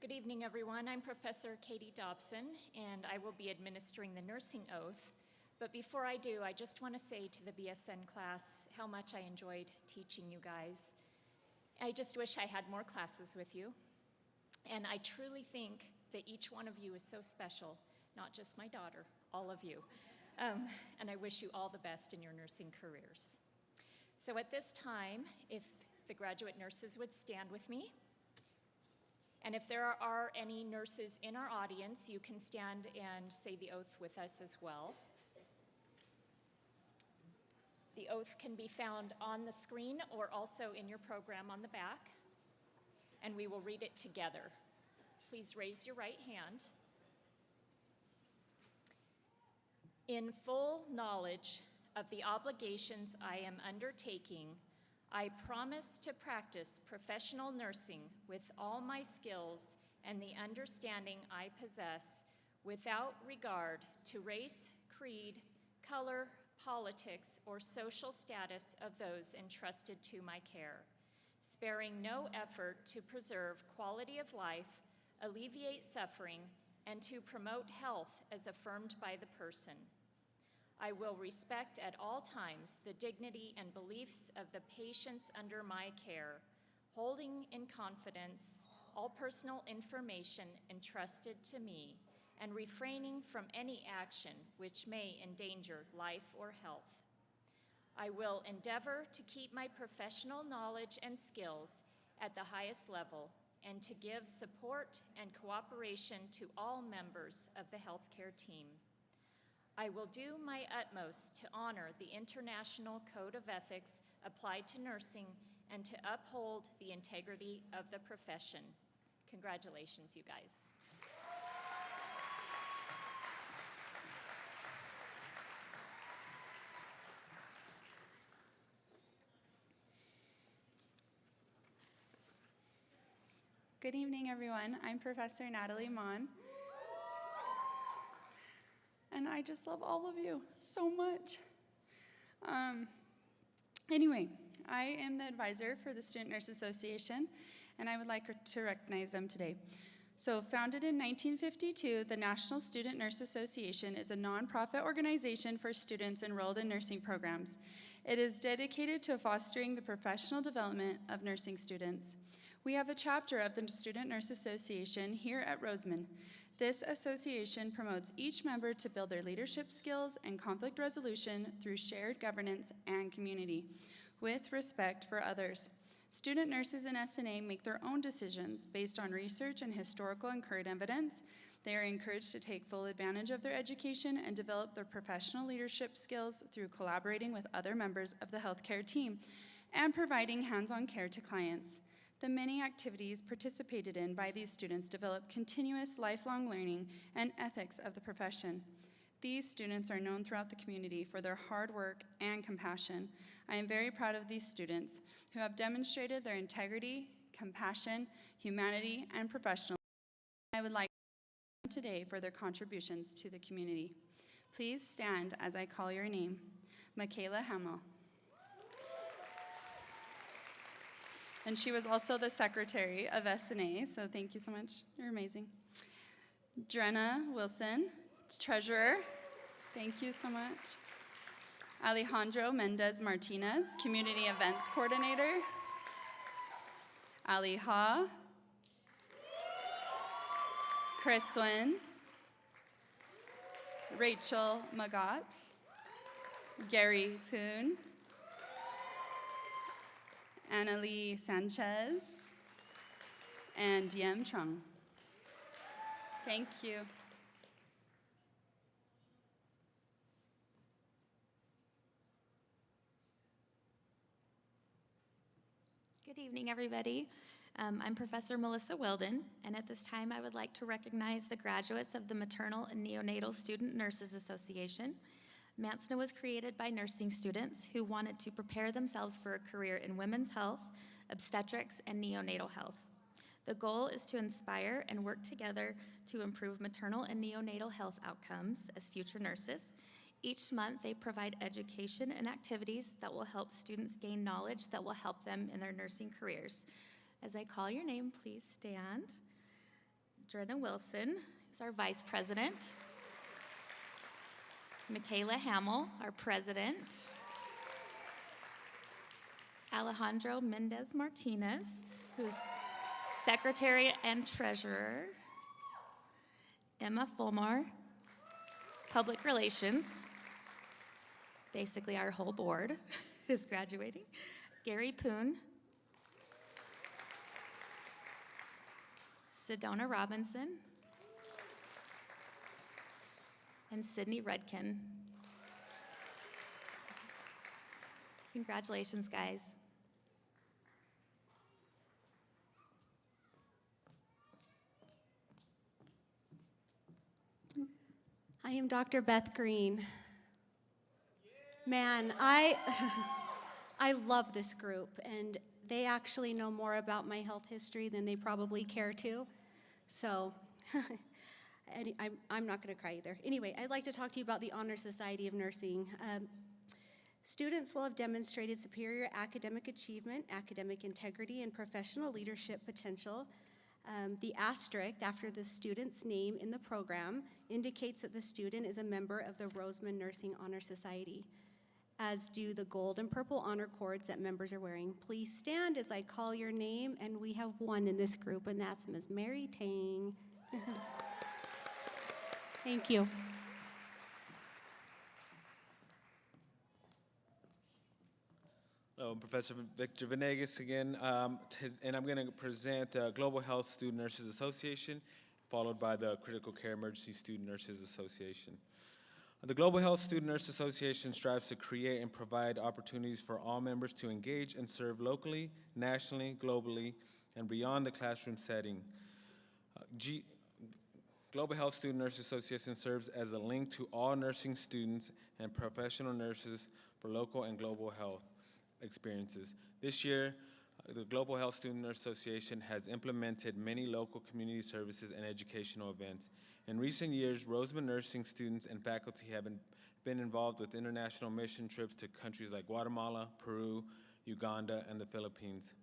Good evening, everyone. I'm Professor Katie Dobson, and I will be administering the nursing oath. But before I do, I just want to say to the BSN class how much I enjoyed teaching you guys. I just wish I had more classes with you. And I truly think that each one of you is so special, not just my daughter, all of you. And I wish you all the best in your nursing careers. So at this time, if the graduate nurses would stand with me. And if there are any nurses in our audience, you can stand and say the oath with us as well. The oath can be found on the screen or also in your program on the back, and we will read it together. Please raise your right hand. In full knowledge of the obligations I am undertaking, I promise to practice professional nursing with all my skills and the understanding I possess without regard to race, creed, color, politics, or social status of those entrusted to my care, sparing no effort to preserve quality of life, alleviate suffering, and to promote health as affirmed by the person. I will respect at all times the dignity and beliefs of the patients under my care, holding in confidence all personal information entrusted to me, and refraining from any action which may endanger life or health. I will endeavor to keep my professional knowledge and skills at the highest level and to give support and cooperation to all members of the healthcare team. I will do my utmost to honor the International Code of Ethics applied to nursing and to uphold the integrity of the profession. Congratulations, you guys. Good evening, everyone. I'm Professor Natalie Mon. And I just love all of you so much. Anyway, I am the advisor for the Student Nurse Association, and I would like to recognize them today. So, founded in 1952, the National Student Nurse Association is a nonprofit organization for students enrolled in nursing programs. It is dedicated to fostering the professional development of nursing students. We have a chapter of the Student Nurse Association here at Roseman. This association promotes each member to build their leadership skills and conflict resolution through shared governance and community, with respect for others. Student nurses in SNA make their own decisions based on research and historical and current evidence. They are encouraged to take full advantage of their education and develop their professional leadership skills through collaborating with other members of the healthcare team and providing hands-on care to clients. The many activities participated in by these students develop continuous lifelong learning and ethics of the profession. These students are known throughout the community for their hard work and compassion. I am very proud of these students who have demonstrated their integrity, compassion, humanity, and professionalism. I would like to thank them today for their contributions to the community. Please stand as I call your name. Michaela Hamill. And she was also the secretary of SNA, so thank you so much. You're amazing. Drenna Wilson, treasurer. Thank you so much. Alejandro Mendez Martinez, community events coordinator. Ali Ha. Chris Wynn. Rachel Magat. Gary Poon. Annalie Sanchez, and Yem Chung. Thank you. Good evening, everybody. I'm Professor Melissa Weldon, and at this time I would like to recognize the graduates of the Maternal and Neonatal Student Nurses Association. MANSNA was created by nursing students who wanted to prepare themselves for a career in women's health, obstetrics, and neonatal health. The goal is to inspire and work together to improve maternal and neonatal health outcomes as future nurses. Each month, they provide education and activities that will help students gain knowledge that will help them in their nursing careers. As I call your name, please stand. Drenna Wilson, who's our vice president. Michaela Hamill, our president. Alejandro Mendez Martinez, who's secretary and treasurer. Emma Fulmar, public relations. Basically our whole board is graduating. Gary Poon. Sedona Robinson. And Sydney Rudkin. Congratulations, guys. I am Dr. Beth Green. Man, I love this group, and they actually know more about my health history than they probably care to. So I'm not going to cry either. Anyway, I'd like to talk to you about the Honor Society of Nursing. Students will have demonstrated superior academic achievement, academic integrity, and professional leadership potential. The asterisk after the student's name in the program indicates that the student is a member of the Roseman Nursing Honor Society, as do the gold and purple honor cords that members are wearing. Please stand as I call your name, and we have one in this group, and that's Ms. Mary Tang. Thank you. Hello, I'm Professor Victor Venegas again, and I'm going to present the Global Health Student Nurses Association, followed by the Critical Care Emergency Student Nurses Association. The Global Health Student Nurse Association strives to create and provide opportunities for all members to engage and serve locally, nationally, globally, and beyond the classroom setting. Global Health Student Nurse Association serves as a link to all nursing students and professional nurses for local and global health experiences. This year, the Global Health Student Nurse Association has implemented many local community services and educational events. In recent years, Roseman nursing students and faculty have been involved with international mission trips to countries like Guatemala, Peru, Uganda, and the Philippines.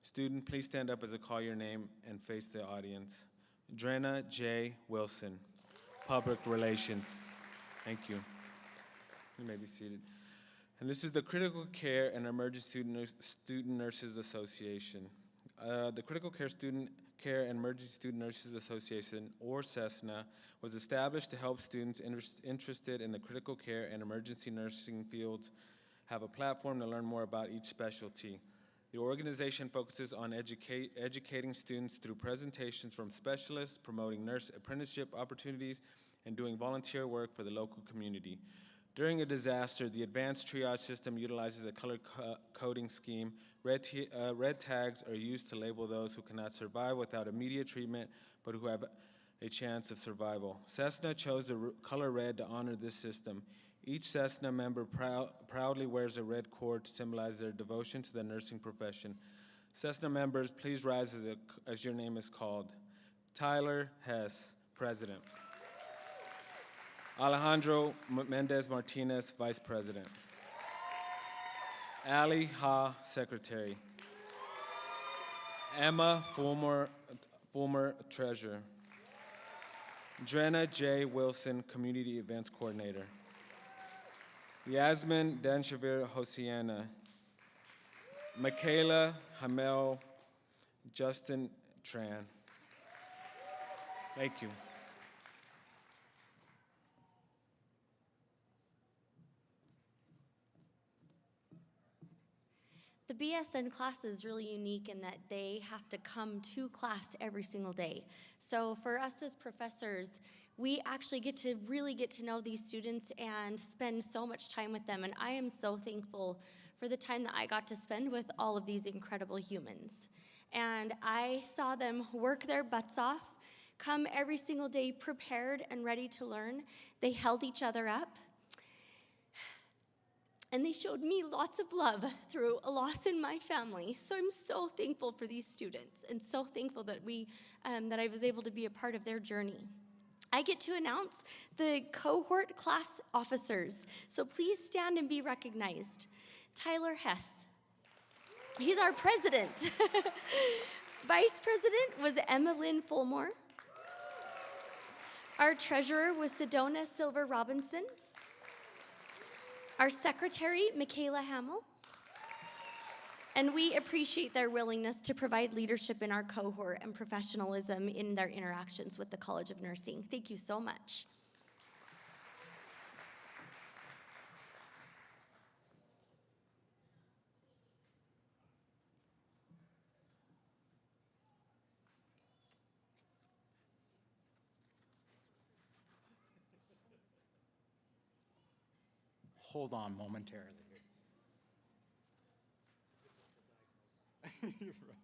Student, please stand up as I call your name and face the audience. Drenna J. Wilson, Public Relations. Thank you. You may be seated. And this is the Critical Care and Emergency Student Nurses Association. The Critical Care and Emergency Student Nurses Association, or CESNA, was established to help students interested in the critical care and emergency nursing fields have a platform to learn more about each specialty. The organization focuses on educating students through presentations from specialists, promoting nurse apprenticeship opportunities, and doing volunteer work for the local community. During a disaster, the advanced triage system utilizes a color coding scheme. Red tags are used to label those who cannot survive without immediate treatment, but who have a chance of survival. CESNA chose the color red to honor this system. Each CESNA member proudly wears a red cord to symbolize their devotion to the nursing profession. CESNA members, please rise as your name is called. Tyler Hess, President. Alejandro Mendez Martinez, Vice President. Ali Ha, Secretary. Emma Fulmer, Treasurer. Drenna J. Wilson, Community Events Coordinator. Yasmin Danshavir Hosiana. Michaela Hamel Justin Tran. Thank you. The BSN class is really unique in that they have to come to class every single day. So for us as professors, we actually really get to know these students and spend so much time with them. And I am so thankful for the time that I got to spend with all of these incredible humans. And I saw them work their butts off, come every single day prepared and ready to learn. They held each other up. And they showed me lots of love through a loss in my family. So I'm so thankful for these students and so thankful that that I was able to be a part of their journey. I get to announce the cohort class officers. So please stand and be recognized. Tyler Hess. He's our president. Vice president was Emma Lynn Fulmore. Our treasurer was Sedona Silver Robinson. Our secretary, Michaela Hamill, and we appreciate their willingness to provide leadership in our cohort and professionalism in their interactions with the College of Nursing. Thank you so much. Hold on momentarily. You're right.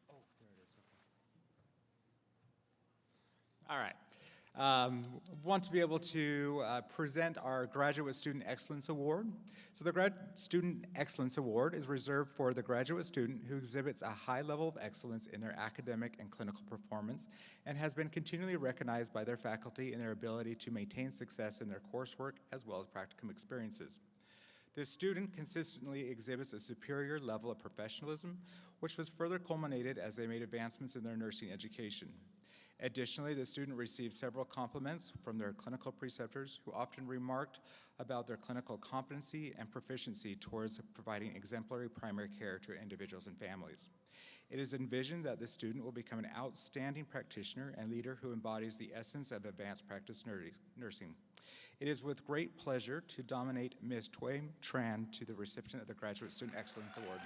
Oh, there it is. Okay. All right. Want to be able to present our Graduate Student Excellence Award. So the Grad Student Excellence Award is reserved for the graduate student who exhibits a high level of excellence in their academic and clinical performance and has been continually recognized by their faculty in their ability to maintain success in their coursework as well as practicum experiences. This student consistently exhibits a superior level of professionalism, which was further culminated as they made advancements in their nursing education. Additionally, the student received several compliments from their clinical preceptors who often remarked about their clinical competency and proficiency towards providing exemplary primary care to individuals and families. It is envisioned that the student will become an outstanding practitioner and leader who embodies the essence of advanced practice nursing. It is with great pleasure to nominate Ms. Toy Tran to the recipient of the Graduate Student Excellence Award.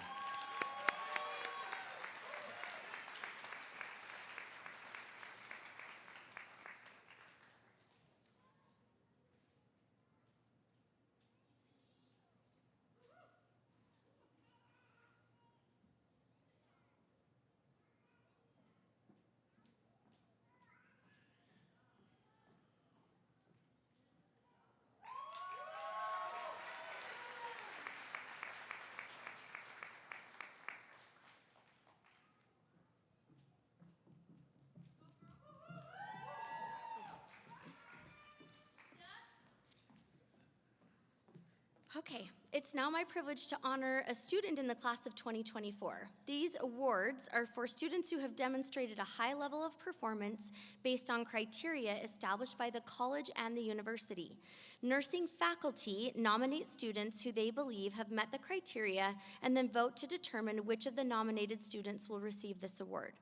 Okay, it's now my privilege to honor a student in the class of 2024. These awards are for students who have demonstrated a high level of performance based on criteria established by the college and the university. Nursing faculty nominate students who they believe have met the criteria and then vote to determine which of the nominated students will receive this award.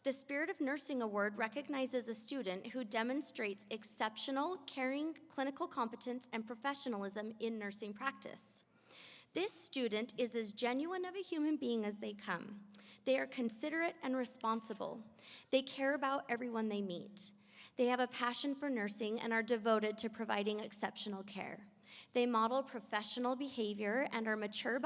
The Spirit of Nursing Award recognizes a student who demonstrates exceptional, caring, clinical competence, and professionalism in nursing practice. This student is as genuine of a human being as they come. They are considerate and responsible. They care about everyone they meet. They have a passion for nursing and are devoted to providing exceptional care. They model professional behavior and are mature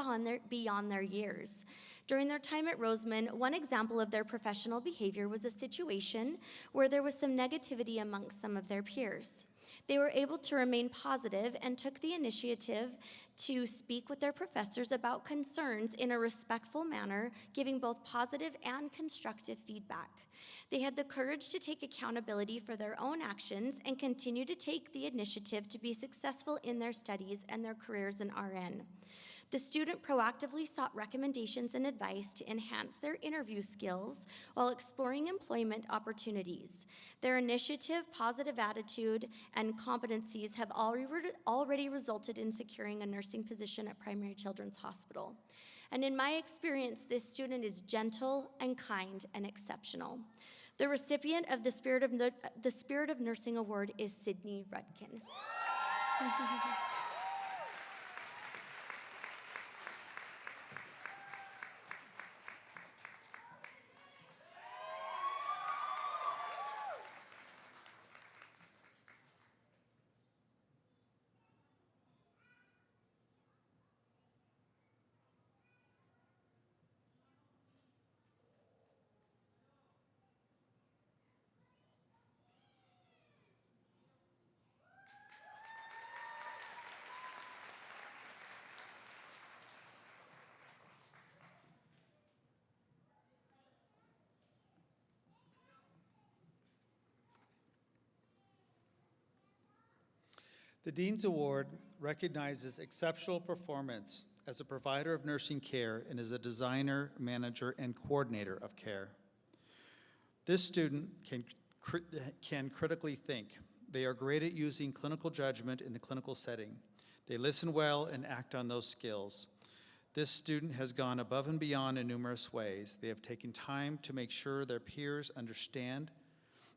beyond their years. During their time at Roseman, one example of their professional behavior was a situation where there was some negativity amongst some of their peers. They were able to remain positive and took the initiative to speak with their professors about concerns in a respectful manner, giving both positive and constructive feedback. They had the courage to take accountability for their own actions and continue to take the initiative to be successful in their studies and their careers in RN. The student proactively sought recommendations and advice to enhance their interview skills while exploring employment opportunities. Their initiative, positive attitude, and competencies have already resulted in securing a nursing position at Primary Children's Hospital. And in my experience, this student is gentle and kind and exceptional. The recipient of the Spirit of Nursing Award is Sydney Rudkin. The Dean's Award recognizes exceptional performance as a provider of nursing care and as a designer, manager, and coordinator of care. This student can critically think. They are great at using clinical judgment in the clinical setting. They listen well and act on those skills. This student has gone above and beyond in numerous ways. They have taken time to make sure their peers understand.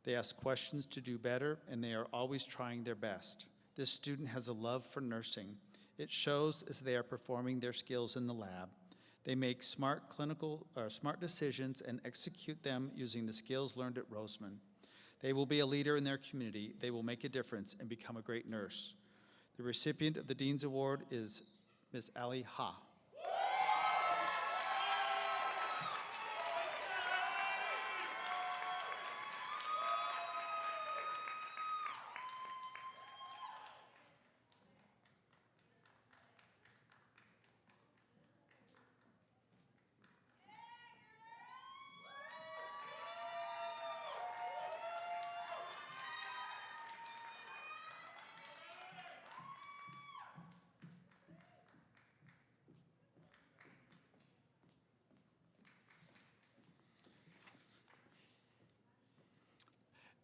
They ask questions to do better, and they are always trying their best. This student has a love for nursing. It shows as they are performing their skills in the lab. They make smart decisions and execute them using the skills learned at Roseman. They will be a leader in their community. They will make a difference and become a great nurse. The recipient of the Dean's Award is Ms. Ali Ha.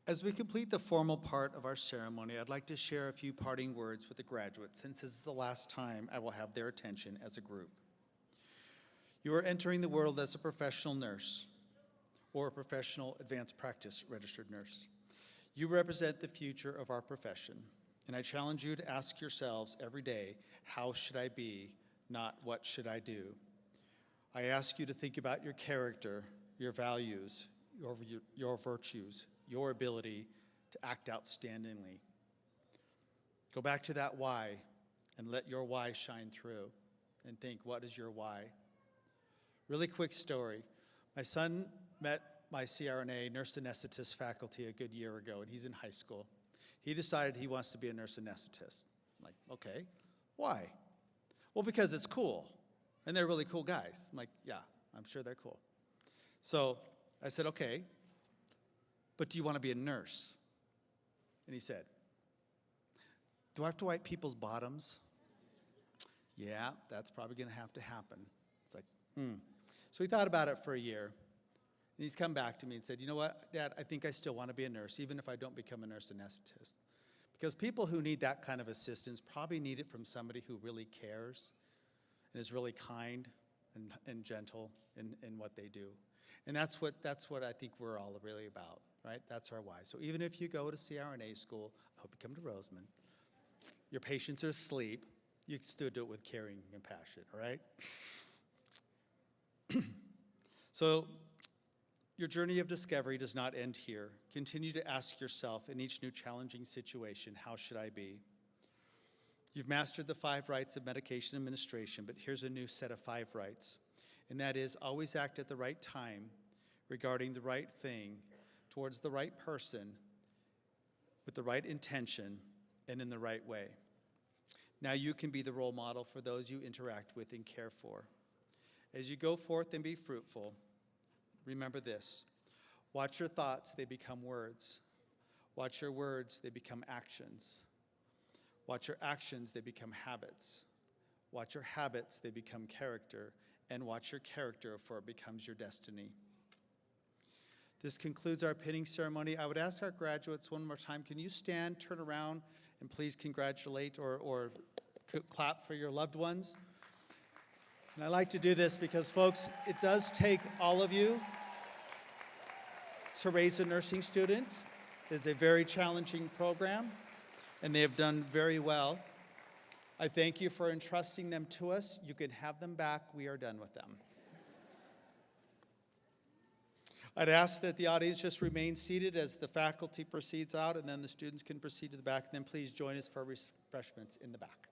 As we complete the formal part of our ceremony, I'd like to share a few parting words with the graduates, since this is the last time I will have their attention as a group. You are entering the world as a professional nurse or a professional advanced practice registered nurse. You represent the future of our profession, and I challenge you to ask yourselves every day, how should I be, not what should I do? I ask you to think about your character, your values, your virtues, your ability to act outstandingly. Go back to that why and let your why shine through and think, what is your why? Really quick story. My son met my CRNA, nurse anesthetist faculty a good year ago, and he's in high school. He decided he wants to be a nurse anesthetist. I'm like, okay, why? Well, because it's cool, and they're really cool guys. I'm like, yeah, I'm sure they're cool. So I said, okay, but do you want to be a nurse? And he said, do I have to wipe people's bottoms? Yeah, that's probably going to have to happen. It's like, So he thought about it for a year. And he's come back to me and said, you know what, Dad, I think I still want to be a nurse, even if I don't become a nurse anesthetist. Because people who need that kind of assistance probably need it from somebody who really cares and is really kind and gentle in what they do. And that's what I think we're all really about, right? That's our why. So even if you go to CRNA school, I hope you come to Roseman, your patients are asleep, you can still do it with caring and compassion, all right? So your journey of discovery does not end here. Continue to ask yourself in each new challenging situation, how should I be? You've mastered the 5 rights of medication administration, but here's a new set of 5 rights, and that is always act at the right time regarding the right thing towards the right person with the right intention and in the right way. Now you can be the role model for those you interact with and care for. As you go forth and be fruitful, remember this: watch your thoughts, they become words. Watch your words, they become actions. Watch your actions, they become habits. Watch your habits, they become character. And watch your character, for it becomes your destiny. This concludes our pinning ceremony. I would ask our graduates one more time, can you stand, turn around, and please congratulate or clap for your loved ones? And I like to do this because, folks, it does take all of you to raise a nursing student. It's a very challenging program, and they have done very well. I thank you for entrusting them to us. You can have them back. We are done with them. I'd ask that the audience just remain seated as the faculty proceeds out, and then the students can proceed to the back. And then please join us for refreshments in the back.